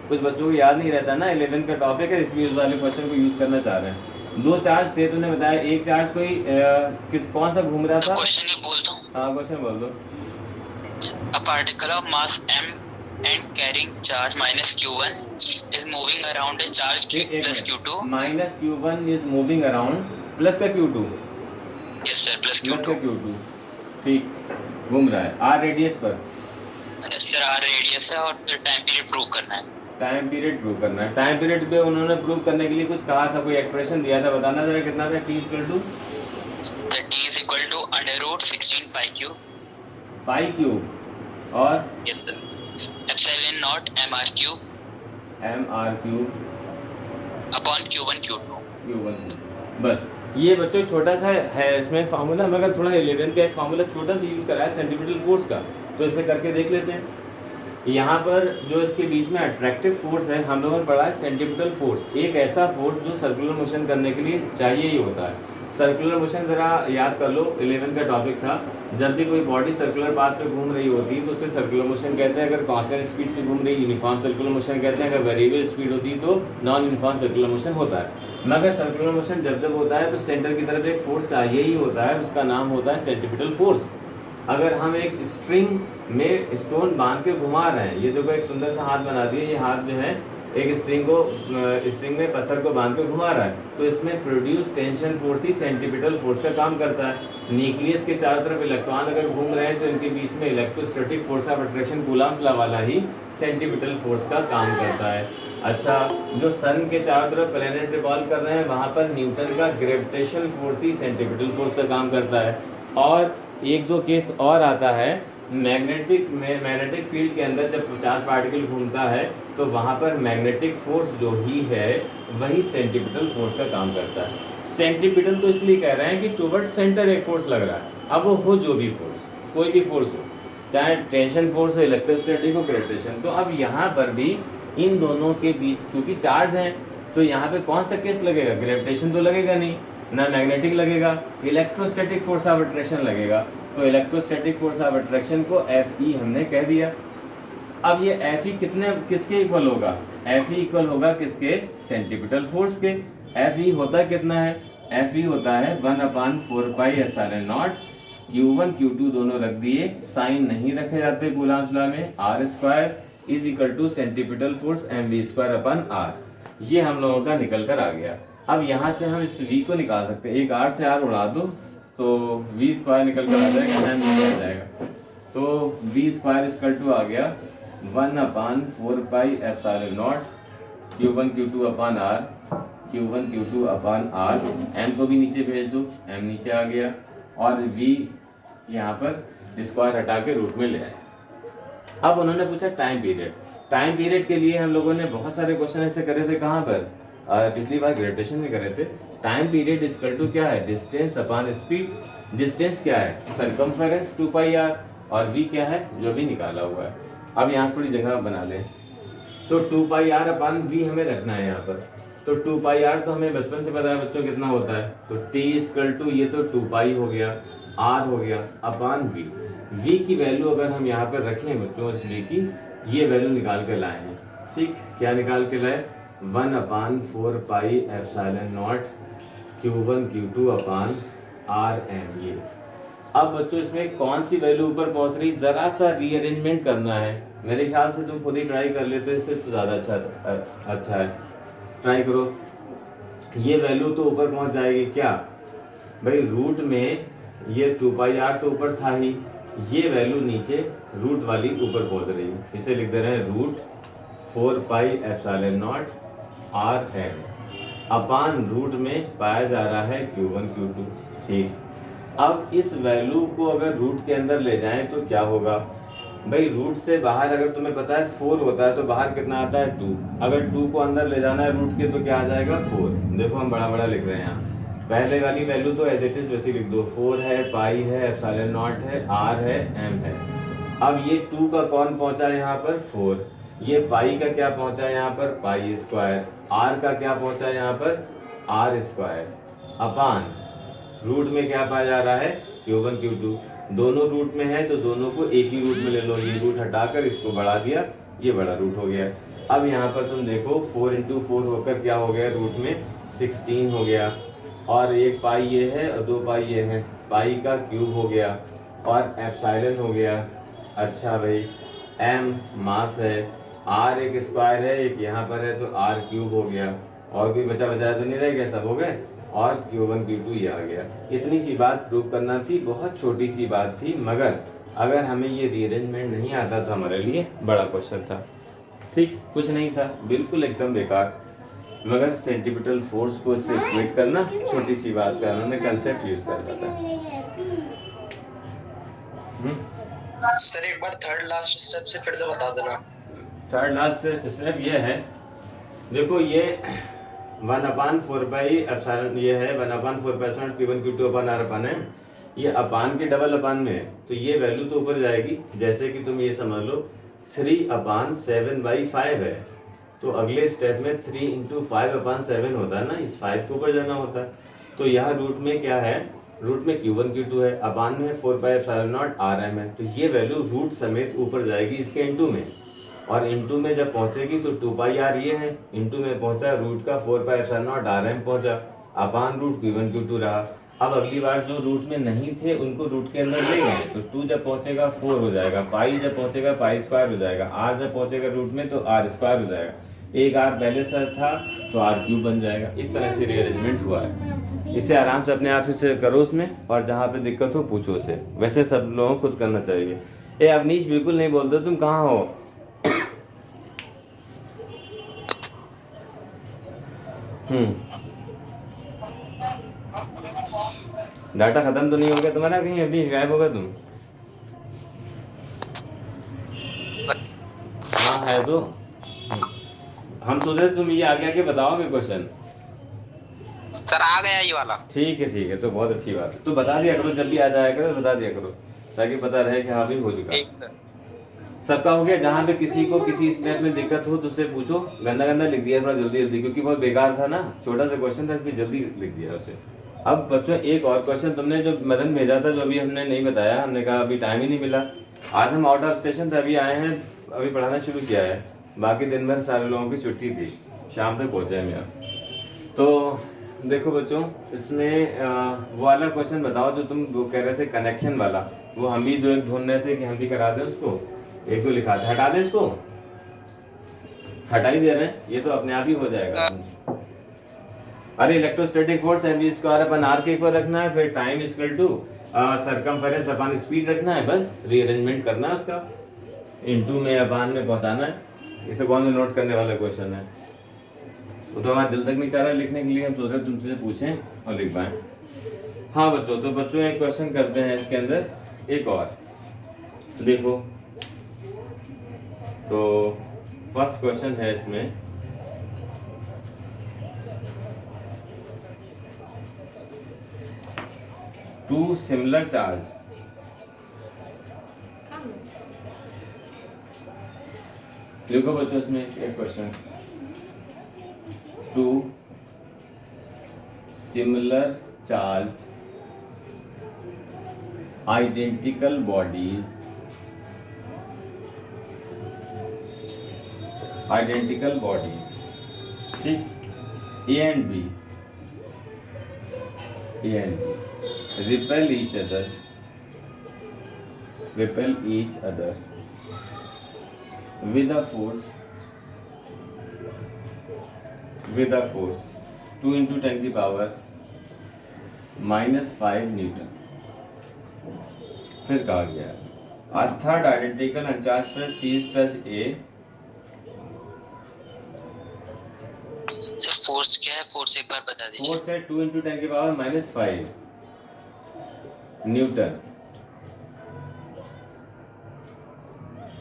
कुछ बच्चों को याद नहीं रहता ना, 11 का टॉपिक है, इसलिए उस वाले क्वेश्चन को यूज करना चाह रहे हैं। 2 चार्ज थे, तूने बताया एक चार्ज कोई कौन सा घूम रहा था? क्वेश्चन ही बोल दो। हाँ क्वेश्चन बोल दो। A particle of mass m and carrying charge minus q1 is moving around a charge q plus q2. Minus q1 is moving around, plus का q2, Yes sir, plus plus का q2. q2, ठीक, घूम रहा है r radius पर। Yes sir, r radius है और फिर टाइम पीरियड प्रूव करना है। टाइम पीरियड प्रूव करना है। टाइम पीरियड पे उन्होंने प्रूव करने के लिए कुछ कहा था, कोई एक्सप्रेशन दिया था, बताना जरा कितना था? t equal to The t is equal to under root 16 pi cube. Pi cube और Yes sir. Epsilon naught mr cube m r cube upon q1 q2. Q1। बस ये बच्चों छोटा सा है इसमें फार्मूला, मगर थोड़ा 11 का एक फार्मूला छोटा सा यूज़ करा है सेंटीपिटल फोर्स का, तो इसे करके देख लेते हैं। यहाँ पर जो इसके बीच में अट्रैक्टिव फोर्स है, हम लोगों ने पढ़ा है सेंटीपिटल फोर्स, एक ऐसा फोर्स जो सर्कुलर मोशन करने के लिए चाहिए ही होता है। सर्कुलर मोशन ज़रा याद कर लो, 11 का टॉपिक था। जब भी कोई बॉडी सर्कुलर पाथ पे घूम रही होती है तो उसे सर्कुलर मोशन कहते हैं। अगर कांस्टेंट स्पीड से घूम रही यूनिफॉर्म सर्कुलर मोशन कहते हैं। अगर वेरिएबल स्पीड होती है तो नॉन यूनिफॉर्म सर्कुलर मोशन होता है। मगर सर्कुलर मोशन जब जब होता है तो सेंटर की तरफ एक फोर्स चाहिए ही होता है, उसका नाम होता है सेंटीपिटल फोर्स। अगर हम एक स्ट्रिंग में स्टोन बांध के घुमा रहे हैं, ये देखो एक सुंदर सा हाथ बना दिए, ये हाथ जो है एक स्ट्रिंग में पत्थर को बांध के घुमा रहा है, तो इसमें प्रोड्यूस टेंशन फोर्स ही सेंटीपिटल फोर्स का काम करता है। न्यूक्लियस के चारों तरफ इलेक्ट्रॉन अगर घूम रहे हैं तो इनके बीच में electrostatic force of attraction Coulomb's law वाला ही सेंटीपिटल फोर्स का काम करता है। अच्छा, जो सन के चारों तरफ प्लैनेट रिवॉल्व कर रहे हैं वहाँ पर न्यूटन का ग्रेविटेशन फोर्स ही सेंटीपिटल फोर्स का काम करता है। और एक दो केस और आता है, मैग्नेटिक फील्ड के अंदर जब 50 पार्टिकल घूमता है तो वहाँ पर मैग्नेटिक फोर्स जो ही है वही सेंटीपिटल फोर्स का काम करता है। सेंटीपिटल तो इसलिए कह रहे हैं कि टुवर्ड्स सेंटर एक फोर्स लग रहा है, अब वो हो जो भी फोर्स, कोई भी फोर्स हो, चाहे टेंशन फोर्स हो, इलेक्ट्रोस्टैटिक हो, ग्रेविटेशन। तो अब यहाँ पर भी इन दोनों के बीच चूंकि चार्ज हैं तो यहाँ पे कौन सा केस लगेगा? ग्रेविटेशन तो लगेगा नहीं, ना मैग्नेटिक लगेगा, इलेक्ट्रोस्टैटिक फोर्स ऑफ अट्रैक्शन लगेगा। तो इलेक्ट्रोस्टैटिक फोर्स ऑफ अट्रैक्शन को Fe हमने कह दिया। अब ये Fe किसके इक्वल होगा? Fe इक्वल होगा किसके? सेंटीपिटल फोर्स के। Fe होता कितना है? Fe होता है 1/4 पाई एप्सिलॉन नॉट, Q1 Q2 दोनों रख दिए, साइन नहीं रखे जाते कूलम्ब्स लॉ में, r² is equal to centripetal force mv²/r। ये हम लोगों का निकल कर आ गया। अब यहाँ से हम इस v को निकाल सकते हैं, एक r से r उड़ा दो तो v² निकल कर आ जाएगा, m निकल जाएगा। तो v² इक्वल टू आ गया 1/4 पाई epsilon not Q1 Q2/r, Q1 Q2/r। m को भी नीचे भेज दो, m नीचे आ गया, और v यहाँ पर स्क्वायर हटा के रूट में ले आए। अब उन्होंने पूछा टाइम पीरियड। टाइम पीरियड के लिए हम लोगों ने बहुत सारे क्वेश्चन ऐसे करे थे, कहाँ पर? पिछली बार ग्रेविटेशन में करे थे। टाइम पीरियड इक्वल टू क्या है? Distance upon speed. डिस्टेंस क्या है? सरकमफेरेंस 2πr, और v क्या है? जो भी निकाला हुआ है। अब यहाँ थोड़ी जगह बना लें, तो 2πr/v हमें रखना है यहाँ पर। तो 2πr तो हमें बचपन से पता है बच्चों कितना होता है, तो t इक्वल टू ये तो 2π हो गया, r हो गया अपॉन v। v की वैल्यू अगर हम यहाँ पर रखें बच्चों, इस v की ये वैल्यू निकाल के लाए हैं। ठीक, क्या निकाल के लाए? 1/4 पाई एप्सिलॉन नॉट Q1 Q2/rm। ये अब बच्चों इसमें कौन सी वैल्यू ऊपर पहुंच रही, जरा सा रीअरेंजमेंट करना है। मेरे ख्याल से तुम खुद ही ट्राई कर लेते हो, इससे तो ज़्यादा अच्छा है। ट्राई करो, ये वैल्यू तो ऊपर पहुंच जाएगी क्या भाई? रूट में ये 2πr तो ऊपर था ही, ये वैल्यू नीचे रूट वाली ऊपर पहुंच रही है। इसे लिख दे रहे हैं √4 pi epsilon naught rm upon root में पाया जा रहा है Q1 Q2। ठीक, अब इस वैल्यू को अगर रूट के अंदर ले जाएं तो क्या होगा भाई? रूट से बाहर अगर तुम्हें पता है 4 होता है तो बाहर कितना आता है? 2। अगर 2 को अंदर ले जाना है रूट के तो क्या आ जाएगा? 4। देखो हम बड़ा बड़ा लिख रहे हैं यहाँ, पहले वाली वैल्यू तो एज इट इज वैसे लिख दो, 4 है, पाई है, एप्सिलॉन नॉट है, r है, m है। अब ये 2 का कौन पहुंचा यहाँ पर? 4। ये पाई का क्या पहुंचा यहाँ पर? Pi square. r का क्या पहुंचा यहाँ पर? r स्क्वायर अपान रूट में क्या पाया जा रहा है? Q1 Q2। दोनों रूट में है तो दोनों को एक ही रूट में ले लो, ये रूट हटाकर इसको बढ़ा दिया, ये बड़ा रूट हो गया। अब यहाँ पर तुम देखो 4 इंटू 4 होकर क्या हो गया, रूट में 16 हो गया, और एक पाई ये है और 2 पाई ये है, पाई का क्यूब हो गया और एप्सिलॉन हो गया। अच्छा भाई, एम मास है, आर एक स्क्वायर है, एक यहाँ पर है तो आर क्यूब हो गया, और कोई बचा बचाया तो नहीं रह गया, सब हो गए, और Q1 Q2 ये आ गया। इतनी सी बात प्रूव करना थी, बहुत छोटी सी बात थी, मगर अगर हमें ये रीअरेंजमेंट नहीं आता तो हमारे लिए बड़ा क्वेश्चन था। ठीक, कुछ नहीं था, बिल्कुल एकदम बेकार, मगर सेंटीपिटल फोर्स को इससे इक्वेट करना छोटी सी बात का उन्होंने कंसेप्ट यूज कर रहा था। सर एक बार थर्ड लास्ट स्टेप से फिर से बता देना। थर्ड लास्ट स्टेप ये है, देखो ये 1/4 पाई एप्सिलॉन, ये है 1/4 pi epsilon Q1 Q2 upon are अपन है, ये अपान के डबल अपान में है, तो ये वैल्यू तो ऊपर जाएगी। जैसे कि तुम ये समझ लो 3/7/5 है, तो अगले स्टेप में 3 इंटू 5/7 होता है ना, इस 5 को ऊपर जाना होता है। तो यहाँ रूट में क्या है, रूट में Q1 Q2 है, अपान में 4 पाई एप्सिलॉन नॉट RM है, तो ये वैल्यू रूट समेत ऊपर जाएगी इसके इंटू में, और इंटू में जब पहुंचेगी तो 2 पाई आर ये है, इंटू में पहुंचा रूट का 4 पाई एप्सिलॉन नॉट RM पहुंचा, अपान रूट Q1 Q2 रहा। अब अगली बार जो रूट में नहीं थे उनको रूट के अंदर ले गए, तो 2 जब पहुंचेगा 4 हो जाएगा, पाई जब पहुंचेगा पाई स्क्वायर हो जाएगा, आर जब पहुंचेगा रूट में तो आर स्क्वायर हो जाएगा, एक आर पहले से था तो आर क्यूब बन जाएगा। इस तरह से रीअरेंजमेंट हुआ है। इसे आराम से अपने आप से करो उसमें, और जहाँ पे दिक्कत हो पूछो उसे, वैसे सब लोगों को खुद करना चाहिए। ए अवनीश बिल्कुल नहीं बोलते, तुम कहाँ हो? डाटा खत्म तो नहीं हो गया तुम्हारा कहीं, अवनीश गायब होगा तुम? हाँ है तो हम सोच रहे तुम ये आगे आके बताओगे क्वेश्चन। सर आ गया ये वाला। ठीक है, तो बहुत अच्छी बात है, तो बता दिया करो, जब भी आ जाया करो बता दिया करो, ताकि पता रहे कि हाँ भी हो चुका। सबका हो गया। जहाँ पे किसी को किसी स्टेप में दिक्कत हो तो उससे पूछो। गंदा गंदा लिख दिया थोड़ा जल्दी, क्योंकि बहुत बेकार था ना, छोटा सा क्वेश्चन था इसलिए जल्दी लिख दिया उसे। अब बच्चों एक और क्वेश्चन तुमने जो मदन भेजा था, जो अभी हमने नहीं बताया, हमने कहा अभी टाइम ही नहीं मिला, आज हम आउट ऑफ स्टेशन से अभी आए हैं, अभी पढ़ाना शुरू किया है, बाकी दिन भर सारे लोगों की छुट्टी थी, शाम तक पहुँचे हैं यहाँ। तो देखो बच्चों, इसमें वो वाला क्वेश्चन बताओ जो तुम वो कह रहे थे कनेक्शन वाला, वो हम भी जो ढूंढ रहे थे कि हम भी करा दें उसको, एक दो लिखा था, हटा दे इसको, हटा ही दे रहे हैं, ये तो अपने आप ही हो जाएगा। अरे इलेक्ट्रोस्टैटिक फोर्स mv स्क्वायर अपन r के ऊपर रखना है, फिर टाइम इक्वल टू सरकमफेरेंस अपन स्पीड रखना है, बस रीअरेंजमेंट करना है उसका, इनटू में अपान में पहुंचाना है। इसे कौन नोट करने वाला क्वेश्चन है, वो तो हमारा दिल तक नहीं चाह रहा लिखने के लिए, हम सोच रहे तुमसे पूछें और लिख पाएं। हाँ बच्चों, तो बच्चों एक क्वेश्चन करते हैं इसके अंदर एक और, देखो तो फर्स्ट क्वेश्चन है इसमें, टू सिमिलर चार्ज देखो बच्चों, इसमें एक question, two similar charge identical bodies ठीक, A and B repel each other with a force 2 into 10 की पावर -5 न्यूटन। फिर कहा गया a third identical uncharged press C is touch A। Sir force क्या है, फोर्स एक बार बता दीजिए। फोर्स है 2 into 10 की power -5 Newton.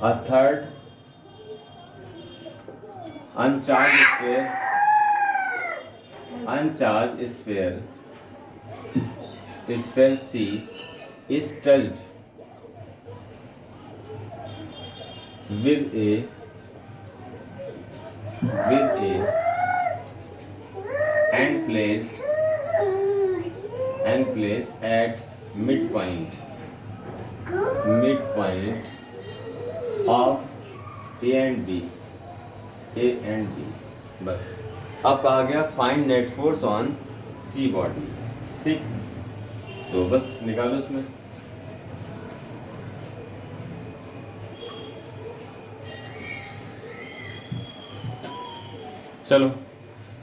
A third uncharged sphere C is touched with a and placed at midpoint midpoint of A and B, बस। अब कहा गया find net force on C body, ठीक। तो बस निकालो इसमें। चलो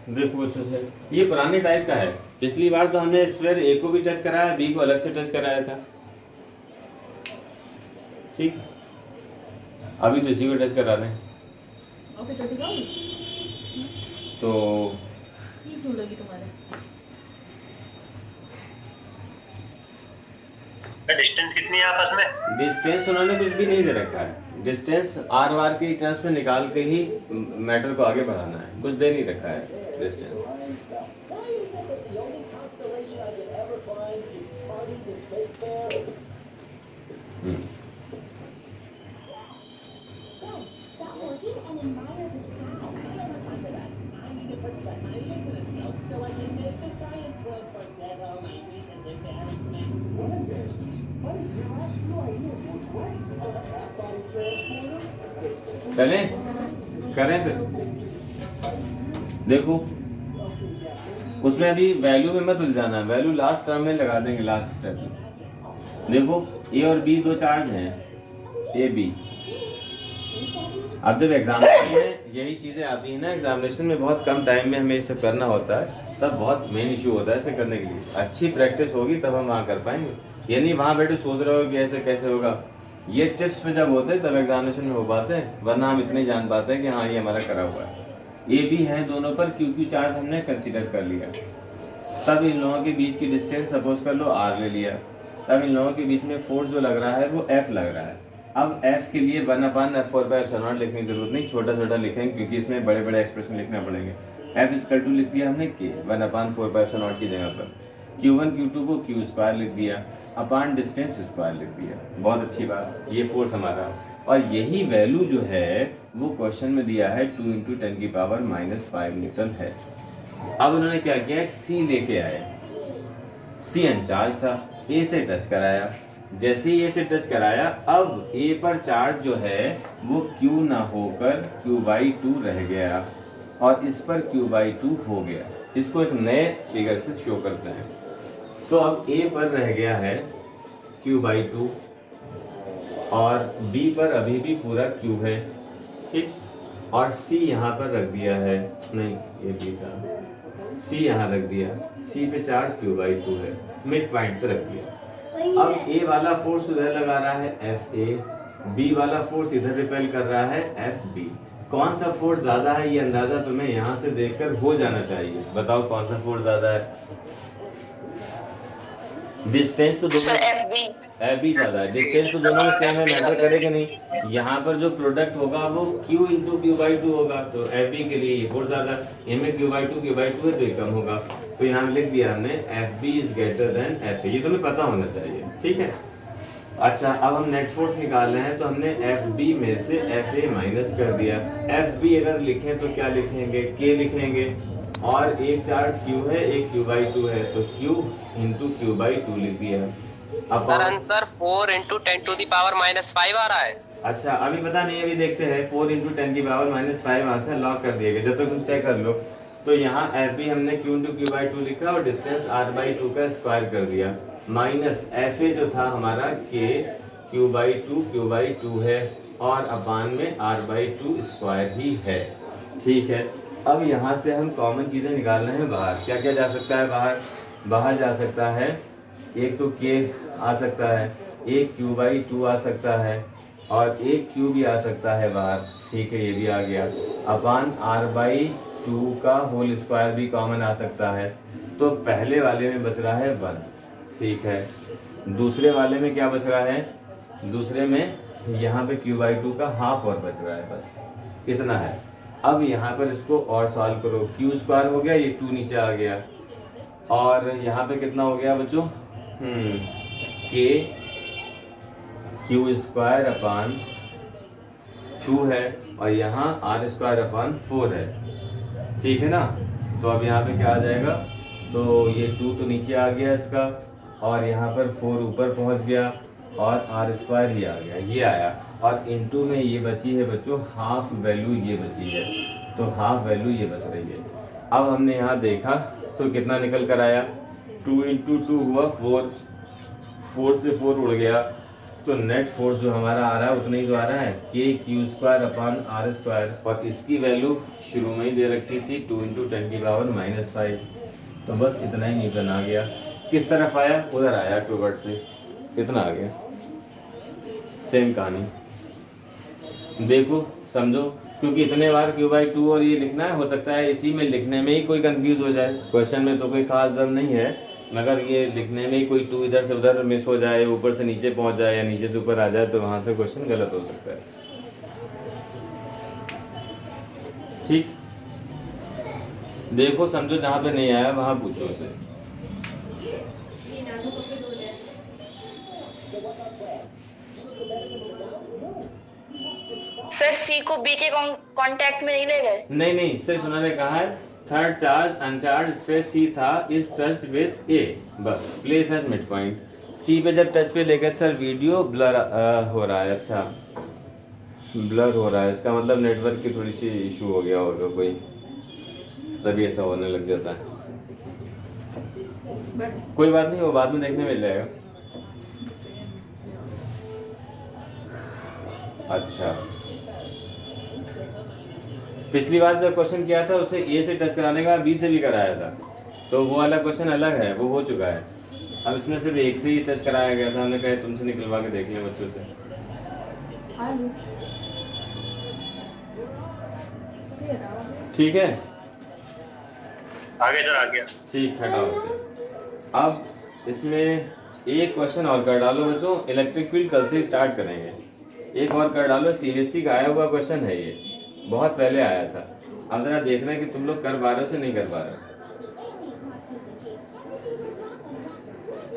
देखो अच्छे से, ये पुराने टाइप का है। पिछली बार तो हमने स्फीयर ए को भी टच कराया, बी को अलग से टच कराया था, ठीक। अभी तो इसी को टच करा रहे हैं। तो डिस्टेंस कितनी है आपस में? डिस्टेंस उन्होंने कुछ भी नहीं दे रखा है। डिस्टेंस आर वार के टर्म्स में निकाल के ही मैटर को आगे बढ़ाना है, कुछ दे नहीं रखा है डिस्टेंस। चले करें फिर। देखो उसमें अभी वैल्यू में मत उलझाना, वैल्यू लास्ट टर्म में लगा देंगे, लास्ट स्टेप में। देखो ए और बी दो चार्ज हैं, ए बी। अब जब एग्जामिनेशन में यही चीज़ें आती हैं ना, एग्जामिनेशन में बहुत कम टाइम में हमें ये सब करना होता है, तब बहुत मेन इशू होता है इसे करने के लिए। अच्छी प्रैक्टिस होगी तब हम वहाँ कर पाएंगे, यानी वहाँ बैठे सोच रहे हो कि ऐसे कैसे होगा। ये टिप्स पे जब होते हैं तब एग्जामिनेशन में हो पाते हैं, वरना हम इतने जान पाते हैं कि हाँ ये हमारा करा हुआ है। ए बी है दोनों पर, क्यू क्यू चार्ज हमने कंसीडर कर लिया। तब इन लोगों के बीच की डिस्टेंस सपोज कर लो आर ले लिया। तब इन लोगों के बीच में फोर्स जो लग रहा है वो एफ लग रहा है। अब एफ के लिए 1/4πε0 लिखने की जरूरत नहीं, छोटा छोटा लिखेंगे क्योंकि इसमें बड़े बड़े एक्सप्रेशन लिखना पड़ेंगे। एफ इक्वल टू लिख दिया हमने के 1/4πε0 की जगह पर। Q1 Q2 को क्यू स्क्वायर लिख दिया, अपान डिस्टेंस स्क्वायर लिख दिया। बहुत अच्छी बात, ये फोर्स हमारा। और यही वैल्यू जो है वो क्वेश्चन में दिया है 2 × 10⁻⁻5 न्यूटन है। अब उन्होंने क्या किया, एक सी लेके आए। सी अनचार्ज था, ए से टच कराया। जैसे ही ए से टच कराया, अब ए पर चार्ज जो है वो Q ना होकर Q/2 रह गया और इस पर Q/2 हो गया। इसको एक नए फिगर से शो करते हैं। तो अब ए पर रह गया है Q/2 और बी पर अभी भी पूरा Q है, ठीक। और सी यहाँ पर रख दिया है, नहीं ये बी था, सी यहाँ रख दिया। सी पे चार्ज Q/2 है, मिड पॉइंट पे रख दिया। अब ए वाला फोर्स उधर लगा रहा है Fa, बी वाला फोर्स इधर रिपेल कर रहा है Fb। कौन सा फोर्स ज्यादा है ये अंदाजा तुम्हें यहाँ से देखकर हो जाना चाहिए। बताओ कौन सा फोर्स ज्यादा है। डिस्टेंस तो दोनों Fb ज्यादा है, डिस्टेंस तो दोनों में सेम है, मैटर करेगा नहीं। यहाँ पर जो प्रोडक्ट होगा वो Q × Q/2 होगा, तो Fb के लिए ये फोर्स ज्यादा है। इनमें Q/2 है तो ये कम होगा। तो यहाँ लिख दिया हमने Fb is greater than Fa। ये तुम्हें पता होना चाहिए, ठीक है। अच्छा, अब हम नेट फोर्स निकाल रहे हैं, तो हमने Fb में से Fa माइनस कर दिया। Fb अगर लिखें तो क्या लिखेंगे, K लिखेंगे। और एक चार्ज Q है, एक Q/2 है, तो Q × Q/2 लिख दिया। अब आंसर 4 × 10⁻⁻5 आ रहा है। अच्छा, अभी पता नहीं, अभी देखते हैं। 4 × 10⁻⁻5 आंसर लॉक कर दिएगा, जब तक तुम चेक कर लो। तो यहाँ Fb हमने Q × Q/2 लिखा और डिस्टेंस r/2 का स्क्वायर कर दिया, माइनस Fa जो था हमारा K Q/2 है और अपान में r/2 स्क्वायर ही है, ठीक है। अब यहाँ से हम कॉमन चीज़ें निकाल रहे हैं बाहर। क्या क्या जा सकता है बाहर? बाहर जा सकता है, एक तो K आ सकता है, एक Q/2 आ सकता है और एक Q भी आ सकता है बाहर, ठीक है, ये भी आ गया। अपान r/2 का होल स्क्वायर भी कॉमन आ सकता है। तो पहले वाले में बच रहा है 1, ठीक है। दूसरे वाले में क्या बच रहा है? दूसरे में यहाँ पे Q/2 का हाफ और बच रहा है, बस इतना है। अब यहाँ पर इसको और सॉल्व करो। Q स्क्वायर हो गया, ये 2 नीचे आ गया और यहाँ पे कितना हो गया बच्चों? K Q स्क्वायर अपान 2 है और यहाँ r²/4 है, ठीक है ना। तो अब यहाँ पे क्या आ जाएगा, तो ये 2 तो नीचे आ गया इसका और यहाँ पर 4 ऊपर पहुँच गया और आर स्क्वायर ही आ गया, ये आया। और इनटू में ये बची है बच्चों हाफ वैल्यू, ये बची है, तो हाफ वैल्यू ये बच रही है। अब हमने यहाँ देखा तो कितना निकल कर आया, 2 इंटू 2 हुआ 4, 4 से 4 उड़ गया, तो नेट फोर्स जो हमारा आ रहा है उतना ही तो आ रहा है, k q square upon r square. और इसकी वैल्यू शुरू में ही दे रखी थी 2 इंटू 10 की पावर -5, तो बस इतना ही न्यूटन आ गया। किस तरफ आया, उधर आया टूवर्ड से, इतना आ गया। सेम कहानी, देखो समझो, क्योंकि इतने बार Q/2 और ये लिखना है, हो सकता है इसी में लिखने में ही कोई कंफ्यूज हो जाए। क्वेश्चन में तो कोई खास दम नहीं है, मगर ये लिखने में ही कोई 2 इधर से उधर मिस हो जाए, ऊपर से नीचे पहुंच जाए या नीचे से ऊपर आ जाए, तो वहां से क्वेश्चन गलत हो सकता है। ठीक, देखो समझो, जहाँ पे नहीं आया वहां पूछो उसे। सर सी को बी के कांटेक्ट में नहीं ले गए? नहीं, सिर्फ उन्होंने कहा है थर्ड चार्ज अनचार्ज स्पेस सी था इज टच्ड विद ए, बस प्लेस एट मिड पॉइंट। सी पे जब टच पे लेकर सर वीडियो ब्लर हो रहा है, अच्छा ब्लर हो रहा है, इसका मतलब नेटवर्क की थोड़ी सी इशू हो गया होगा कोई, तभी ऐसा होने लग जाता है। कोई बात नहीं, वो बाद में देखने मिल जाएगा। अच्छा, पिछली बार जो क्वेश्चन किया था उसे ए से टच कराने का बी से भी कराया था, तो वो वाला क्वेश्चन अलग है, वो हो चुका है। अब इसमें सिर्फ एक से ही टच कराया गया था, हमने कहा तुमसे निकलवा के देख लें बच्चों से। ठीक है, आगे सर, आ गया। ठीक, हटाओ उसे। अब इसमें एक क्वेश्चन और कर डालो बच्चों, इलेक्ट्रिक फील्ड कल से ही स्टार्ट करेंगे। एक और कर डालो, सीबीएसई का आया हुआ क्वेश्चन है ये, बहुत पहले आया था। अब जरा देखना है कि तुम लोग कर पा रहे हो से नहीं कर पा रहे हो।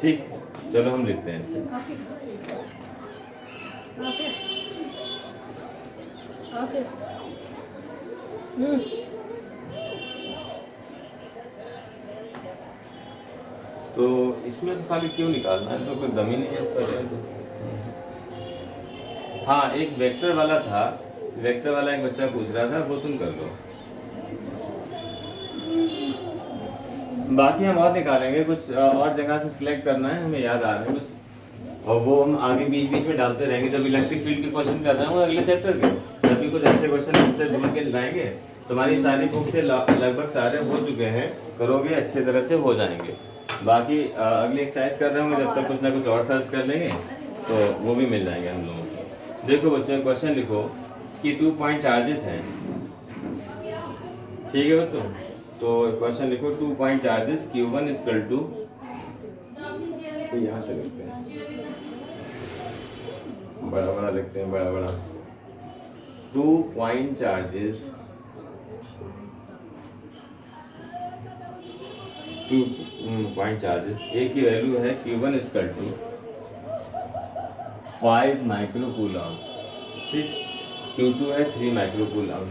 ठीक, चलो हम लिखते हैं इसे। तो इसमें तो खाली क्यों निकालना है, तो कोई दम ही नहीं है इस पर। हाँ, एक वेक्टर वाला था, वेक्टर वाला एक बच्चा पूछ रहा था, वो तुम कर लो। बाकी हम और निकालेंगे, कुछ और जगह से सिलेक्ट करना है, हमें याद आ रहा है कुछ, और वो हम आगे बीच बीच में डालते रहेंगे। जब इलेक्ट्रिक फील्ड के क्वेश्चन कर रहा हूँ अगले चैप्टर के, तभी कुछ ऐसे क्वेश्चन से ढूंढ के लाएंगे। तुम्हारी सारी बुक से लगभग सारे हो चुके हैं, करोगे अच्छे तरह से हो जाएंगे। बाकी अगली एक्सरसाइज कर रहे होंगे, जब तक कुछ ना कुछ और सर्च कर लेंगे तो वो भी मिल जाएंगे हम लोगों को। देखो बच्चों, क्वेश्चन लिखो कि 2 पॉइंट चार्जेस हैं, ठीक है बच्चों। तो क्वेश्चन लिखो 2 point charges Q1 equal to, यहाँ से लिखते हैं, बड़ा बड़ा लिखते हैं, बड़ा बड़ा। 2 पॉइंट चार्जेस, 2 पॉइंट चार्जेस, एक की वैल्यू है Q1 इक्वल टू 5 माइक्रोकूलम, ठीक। Q2 है 3 microcoulomb,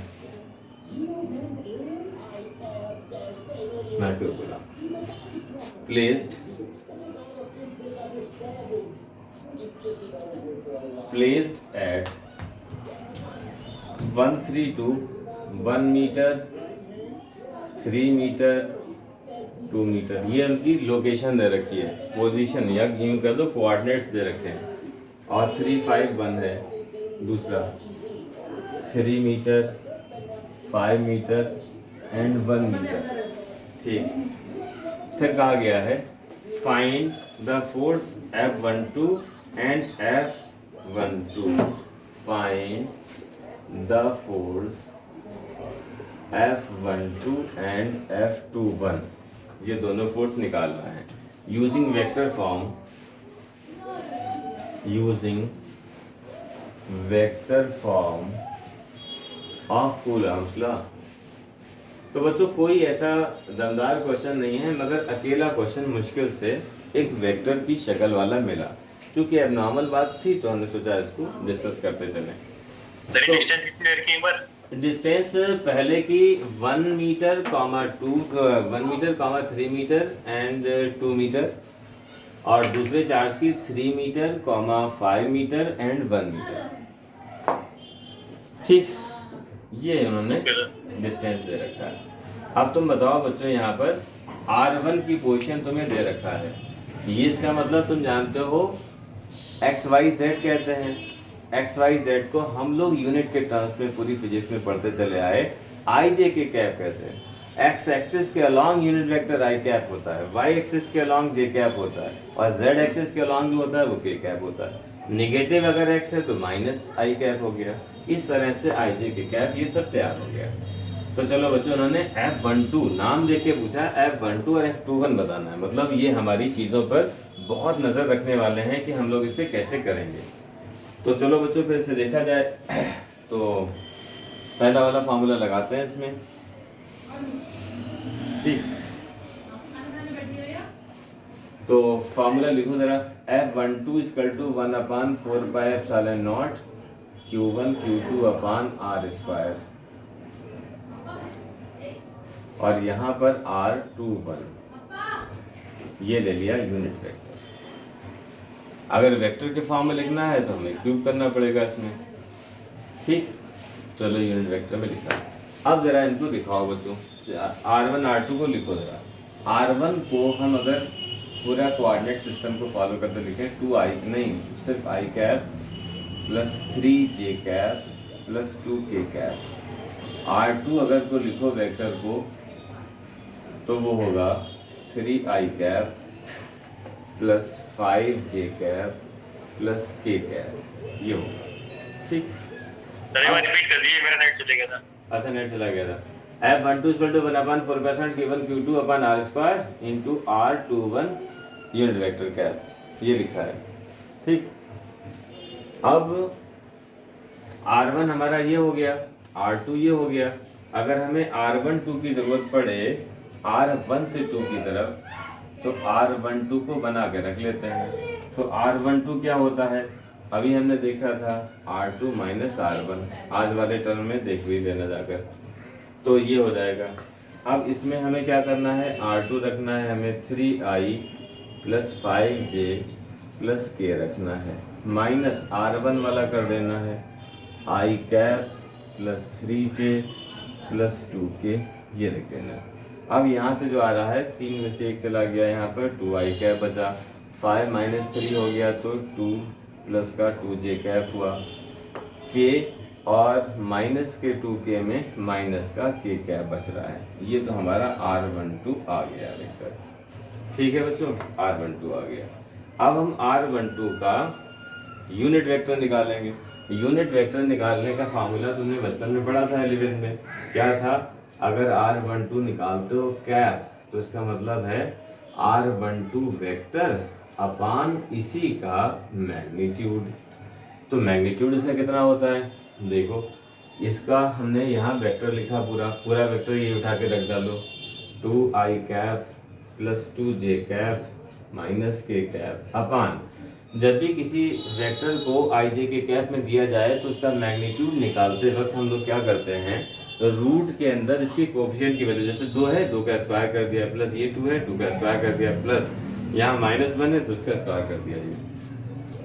placed at 132, 1 metre, 3 metre, 2 metre. ये उनकी लोकेशन दे रखी है, पोजीशन या यूं कर दो कोऑर्डिनेट्स दे रखे हैं। और 3, 5, 1 है दूसरा, 3 मीटर, 5 मीटर एंड 1 मीटर, ठीक। फिर कहा गया है find the force F12 and F12, find the force F12 and F21, ये दोनों फोर्स निकालना है using vector form, using vector form of Coulomb's law. तो बच्चों कोई ऐसा दमदार क्वेश्चन नहीं है, मगर अकेला क्वेश्चन मुश्किल से एक वेक्टर की शक्ल वाला मिला। चूंकि अब नॉर्मल बात थी तो हमने सोचा इसको डिस्कस करते चलें। सर डिस्टेंस कितनी रखी एक बार? डिस्टेंस पहले की 1 metre, 2, 1 metre, 3 metre and 2 metre, और दूसरे चार्ज की 3 मीटर, 5 मीटर एंड 1 मीटर। ठीक, ये उन्होंने डिस्टेंस दे रखा है। अब तुम बताओ बच्चों, यहाँ पर R1 की पोजीशन तुम्हें दे रखा है, ये इसका मतलब तुम जानते हो XYZ कहते हैं। XYZ को हम लोग यूनिट के टर्म्स में पूरी फिजिक्स में पढ़ते चले आए, IJ के कैप कहते हैं। X एक्सिस के along unit vector I cap होता है, Y एक्सिस के अलॉन्ग J कैप होता है, और Z एक्सिस के अलॉन्ग जो होता है वो K कैप होता है। नेगेटिव अगर X है तो माइनस I कैप हो गया। इस तरह से IJ के कैप ये सब तैयार हो गया। तो चलो बच्चों, उन्होंने F12 नाम दे के पूछा, F12 और F21 बताना है। मतलब ये हमारी चीज़ों पर बहुत नज़र रखने वाले हैं कि हम लोग इसे कैसे करेंगे। तो चलो बच्चों, फिर से देखा जाए तो पहला वाला फार्मूला लगाते हैं इसमें। ठीक, तो फार्मूला लिखूं जरा, F12 = 1/4πε0 Q1 Q2/R²। और यहाँ पर R21 ये ले लिया यूनिट वेक्टर। अगर वेक्टर के फॉर्म में लिखना है तो हमें क्यूब करना पड़ेगा इसमें। ठीक, चलो यूनिट वेक्टर में लिखा। अब जरा इनको दिखाओ बच्चों, R1 R2 को लिखो जरा। R1 को हम अगर पूरा कोऑर्डिनेट सिस्टम को फॉलो करते लिखें, 2i नहीं, सिर्फ i cap plus 3j cap plus 2k cap. R2 अगर को लिखो वेक्टर को तो वो होगा 3i cap plus 5j cap plus k cap, ये होगा। ठीक, रिपीट कर दिए, मेरा नेट चले गया था। अच्छा, नेट चला गया था। F12 = 1/4π Q1 Q2/R² into R21 unit vector cap, ये लिखा है। ठीक, अब R1 हमारा ये हो गया, R2 ये हो गया। अगर हमें R12 की ज़रूरत पड़े R1 से 2 की तरफ, तो R12 को बना के रख लेते हैं। तो R12 क्या होता है, अभी हमने देखा था R2 - R1, आज वाले टर्म में देख भी लेना जाकर, तो ये हो जाएगा। अब इसमें हमें क्या करना है, R2 रखना है हमें 3i plus 5j plus k रखना है, माइनस R1 वाला कर देना है i cap plus 3j plus 2k, ये लिख देना है। अब यहाँ से जो आ रहा है 3 में से 1 चला गया, यहाँ पर 2i कैप बचा, 5 - 3 हो गया तो 2 प्लस का 2j कैप हुआ, k और माइनस के 2k में माइनस का k कैप बच रहा है। ये तो हमारा R12 आ गया वेक्टर। ठीक है बच्चों, R12 आ गया। अब हम R12 का यूनिट वेक्टर निकालेंगे। यूनिट वेक्टर निकालने का फार्मूला तुमने बचपन में पढ़ा था 11th में, क्या था, अगर R12 निकालते हो कैप तो इसका मतलब है R12 वेक्टर अपान इसी का मैग्नीट्यूड। तो मैग्नीट्यूड इसका कितना होता है, देखो इसका हमने यहाँ वेक्टर लिखा, पूरा वेक्टर ये उठा के रख डालो, 2i cap plus 2j cap minus k cap अपान, जब भी किसी वेक्टर को ij के कैप में दिया जाए तो उसका मैग्नीट्यूड निकालते वक्त हम लोग क्या करते हैं, रूट के अंदर इसकी कोफिशिएंट की वैल्यू, जैसे 2 है 2 का स्क्वायर कर दिया, प्लस ये 2 है 2 का स्क्वायर कर दिया, प्लस यहाँ -1 है तो उसका स्क्वायर कर दिया ये।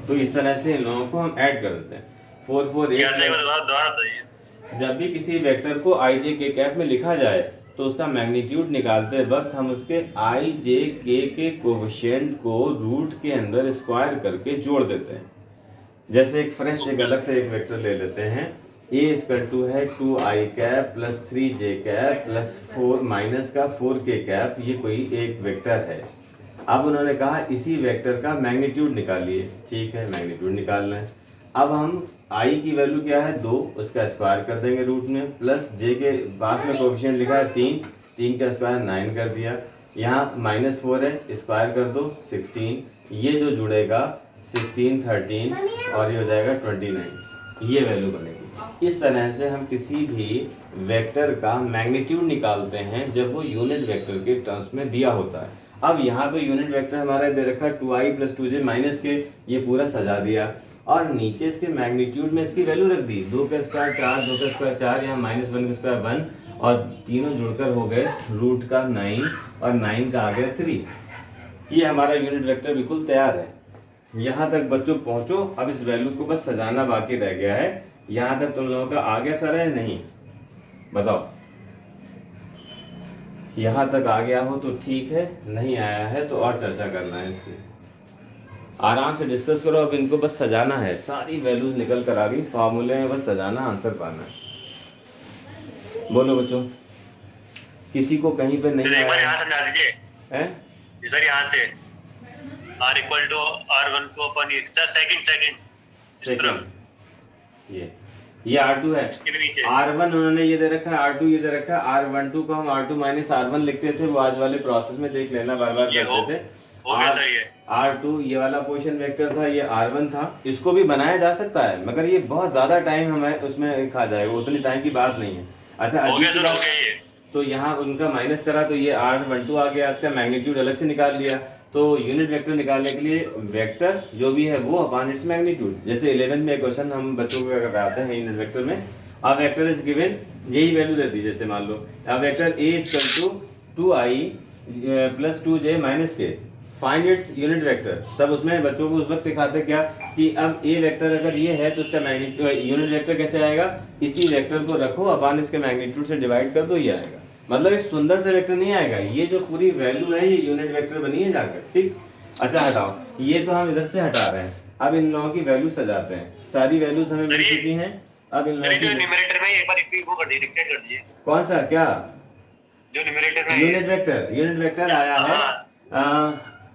तो इस तरह से इन लोगों को हम ऐड कर देते हैं। 4 4 8, जब भी किसी वेक्टर को i j के कैप में लिखा जाए तो उसका मैग्नीट्यूड निकालते वक्त हम उसके i j k के कोफिशिएंट को रूट के अंदर स्क्वायर करके जोड़ देते हैं। जैसे एक फ्रेश एक अलग से एक वेक्टर ले लेते हैं, a = है 2i cap plus 3j cap plus 4 minus का 4k कैप, ये कोई एक वेक्टर है। अब उन्होंने कहा इसी वेक्टर का मैग्नीट्यूड निकालिए। ठीक है, मैग्नीट्यूड निकालना है। अब हम i की वैल्यू क्या है 2, उसका स्क्वायर कर देंगे रूट में, प्लस j के पास में कोफिशिएंट लिखा है 3 का स्क्वायर 9 कर दिया, यहाँ -4 है स्क्वायर कर दो 16, ये जो जुड़ेगा 16 13 और ये हो जाएगा 29, ये वैल्यू बनेगी। इस तरह से हम किसी भी वेक्टर का मैग्नीट्यूड निकालते हैं जब वो यूनिट वेक्टर के टर्म्स में दिया होता है। अब यहाँ पे यूनिट वेक्टर हमारा दे रखा 2i प्लस 2j माइनस के, ये पूरा सजा दिया और नीचे इसके मैग्नीट्यूड में इसकी वैल्यू रख दी, 2 का स्क्वायर 4, 2 का स्क्वायर 4, यहाँ -1 का स्क्वायर 1 और तीनों जुड़कर हो गए रूट का 9 और 9 का आ गया 3। ये हमारा यूनिट वेक्टर बिल्कुल तैयार है। यहाँ तक बच्चों पहुंचो, अब इस वैल्यू को बस सजाना बाकी रह गया है। यहाँ तक तुम लोगों का आ गया सर है नहीं? बताओ, यहाँ तक आ गया हो तो ठीक है, नहीं आया है तो और चर्चा करना है इसकी। आराम से डिस्कस करो, अब इनको बस सजाना है। सारी वैल्यूज निकल कर आ गई, फार्मूले में बस सजाना, आंसर पाना है। बोलो बच्चों, किसी को कहीं पे नहीं एक बार आया यहाँ समझा दीजिए है? सर, यहाँ से R इक्वल टू R1 को अपन सेकंड ये R2 है, इसके भी नीचे R1 उन्होंने ये दे रखा है, R2 ये दे रखा है, R12 को हम R2 माइनस R1 लिखते थे, वो आज वाले प्रोसेस में देख लेना, बार बार ये करते थे। हो गया सर। ये R2 ये वाला पोजीशन वेक्टर था, ये R1 था। इसको भी बनाया जा सकता है, मगर ये बहुत ज्यादा टाइम हमें उसमें खा जाएगा, उतनी टाइम की बात नहीं है। अच्छा, हो अजीब गया सी सर, हो बात, गया ये। तो यहाँ उनका माइनस करा तो ये R12 आ गया, इसका मैग्नीट्यूड अलग से निकाल लिया। तो यूनिट वेक्टर निकालने के लिए वेक्टर जो भी है वो अपॉन इट्स मैग्नीट्यूड, जैसे 11 में क्वेश्चन हम बच्चों को कराते हैं यूनिट वेक्टर में। अब वेक्टर इज गिवन, यही वैल्यू देती है, जैसे मान लो अब vector A equal to 2i plus 2j minus k, find its unit vector. तब उसमें बच्चों को उस वक्त सिखाते क्या कि अब A वेक्टर अगर ये है तो इसका मैग्नीट्यूड यूनिट वेक्टर कैसे आएगा, इसी वेक्टर को रखो अपॉन इसके मैग्नीट्यूड से डिवाइड कर दो, ये आएगा। मतलब एक सुंदर से वेक्टर नहीं आएगा, ये जो पूरी वैल्यू है ये यूनिट वेक्टर बनी है जाकर, ठीक। अच्छा हटाओ, ये तो हम इधर से हटा रहे हैं, अब इन लोगों की वैल्यू सजाते हैं। सारी वैल्यूज हमें मिल चुकी हैं, अब इन लोगों जो की न्यूमरेटर में एक बार रिपीट वो कर दीजिए, डिक्टेट कर दीजिए। कौन सा, क्या जो न्यूमरेटर में यूनिट वेक्टर आया है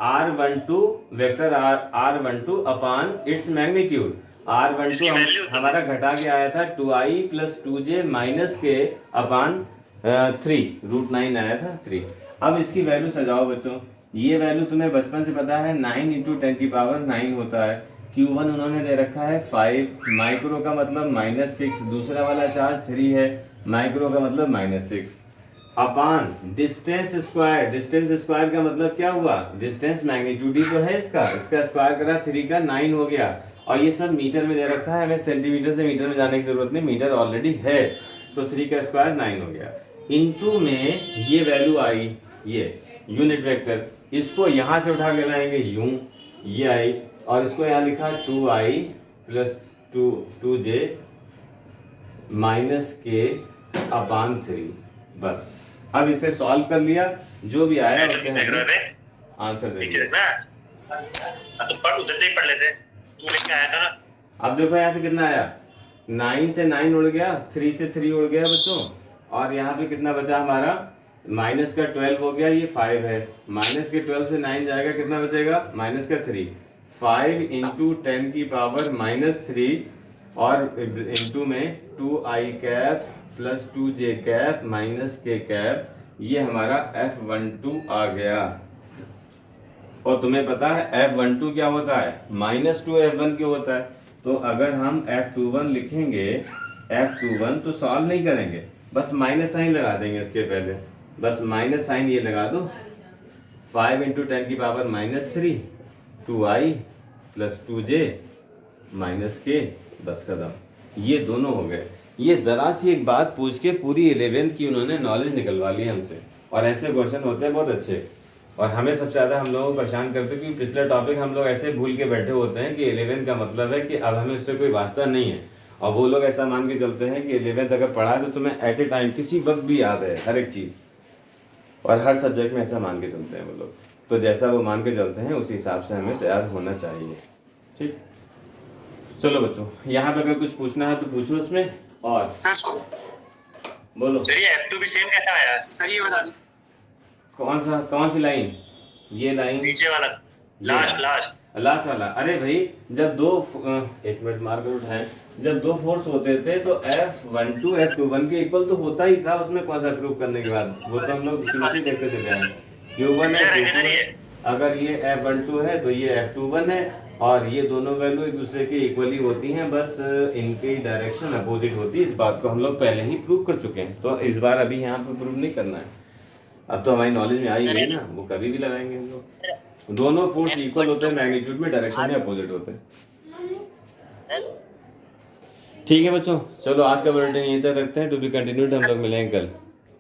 R12 vector R12 upon its magnitude. R12 इसकी वैल्यू हमारा घटा के आया था 2i प्लस 2j माइनस के अपॉन 3 √9 आया था 3। अब इसकी वैल्यू सजाओ बच्चों, ये वैल्यू तुम्हें बचपन से पता है 9 × 10⁻9 होता है। Q1 उन्होंने दे रखा है 5, माइक्रो का मतलब -6, दूसरा वाला चार्ज 3 है, माइक्रो का मतलब -6 अपान डिस्टेंस स्क्वायर। डिस्टेंस स्क्वायर का मतलब क्या हुआ, डिस्टेंस मैग्नीट्यूड ही तो है इसका स्क्वायर करा 3 का 9 हो गया। और ये सब मीटर में दे रखा है, हमें सेंटीमीटर से मीटर में जाने की जरूरत नहीं, मीटर ऑलरेडी है, तो 3 का स्क्वायर 9 हो गया। इनटू में ये वैल्यू आई, ये यूनिट वेक्टर, इसको यहाँ से उठा के लाएंगे यूं, ये आई, और इसको यहाँ लिखा 2i प्लस 2j माइनस के अपॉन 3, बस। अब इसे सॉल्व कर लिया, जो भी आया उसे आंसर दे दिया। तो पढ़, उधर से ही पढ़ लेते, तू लेके आया था ना। अब देखो यहाँ से कितना आया, 9 से 9 उड़ गया, 3 से 3 उड़ गया बच्चों, और यहाँ पे कितना बचा हमारा, माइनस का 12 हो गया, ये 5 है, माइनस के 12 से 9 जाएगा, कितना बचेगा, माइनस का 3, 5 × 10⁻³ और इंटू में 2i cap plus 2j cap minus के कैप, ये हमारा F12 आ गया। और तुम्हें पता है F12 क्या होता है, -2 F1 क्यों होता है। तो अगर हम F21 लिखेंगे, F21 तो सॉल्व नहीं करेंगे, बस माइनस साइन लगा देंगे इसके पहले, बस माइनस साइन ये लगा दो, 5 × 10⁻³ 2i प्लस 2j माइनस के, बस खत्म। ये दोनों हो गए। ये जरा सी एक बात पूछ के पूरी 11th की उन्होंने नॉलेज निकलवा ली हमसे, और ऐसे क्वेश्चन होते हैं बहुत अच्छे। और हमें सबसे ज़्यादा हम लोगों को परेशान करते हैं क्योंकि पिछले टॉपिक हम लोग ऐसे भूल के बैठे होते हैं कि 11th का मतलब है कि अब हमें उससे कोई वास्ता नहीं है, और वो लोग ऐसा मान के चलते हैं कि 11th अगर पढ़ा है तो तुम्हें एट ए टाइम किसी वक्त भी याद है हर एक चीज़, और हर सब्जेक्ट में ऐसा मान के चलते हैं वो लोग। तो जैसा वो मान के चलते हैं उसी हिसाब से हमें तैयार होना चाहिए, ठीक। चलो बच्चों, यहाँ पे अगर कुछ पूछना है तो पूछो उसमें, और सर बोलो। सर ये F2 भी सेम कैसा आया है? सर ये बता दीजिए कौन सी लाइन, ये लाइन नीचे वाला लास्ट वाला। अरे भाई, जब एक मिनट मार कर उठाएं, जब दो फोर्स होते थे तो F12 F21 के इक्वल तो होता ही था, उसमें कौन सा प्रूव करने के बाद, वो तो हम लोग शुरू से देखते चले आए। Q1 है, Q2 है, अगर ये F12 है तो ये F21 है, और ये दोनों वैल्यू एक दूसरे के इक्वली होती हैं, बस इनकी डायरेक्शन अपोजिट होती है। इस बात को हम लोग पहले ही प्रूव कर चुके हैं, तो इस बार अभी यहाँ पे प्रूव नहीं करना है। अब तो हमारी नॉलेज में आ ही गई ना, वो कभी भी लगाएंगे हम लोग। दोनों फोर्स इक्वल होते हैं, मैग्नीट्यूड में, डायरेक्शन में अपोजिट होते हैं। ठीक है बच्चों, चलो आज का बुलेटिन यहीं तक रखते हैं, टू बी कंटिन्यूड। हम लोग मिलेंगे कल।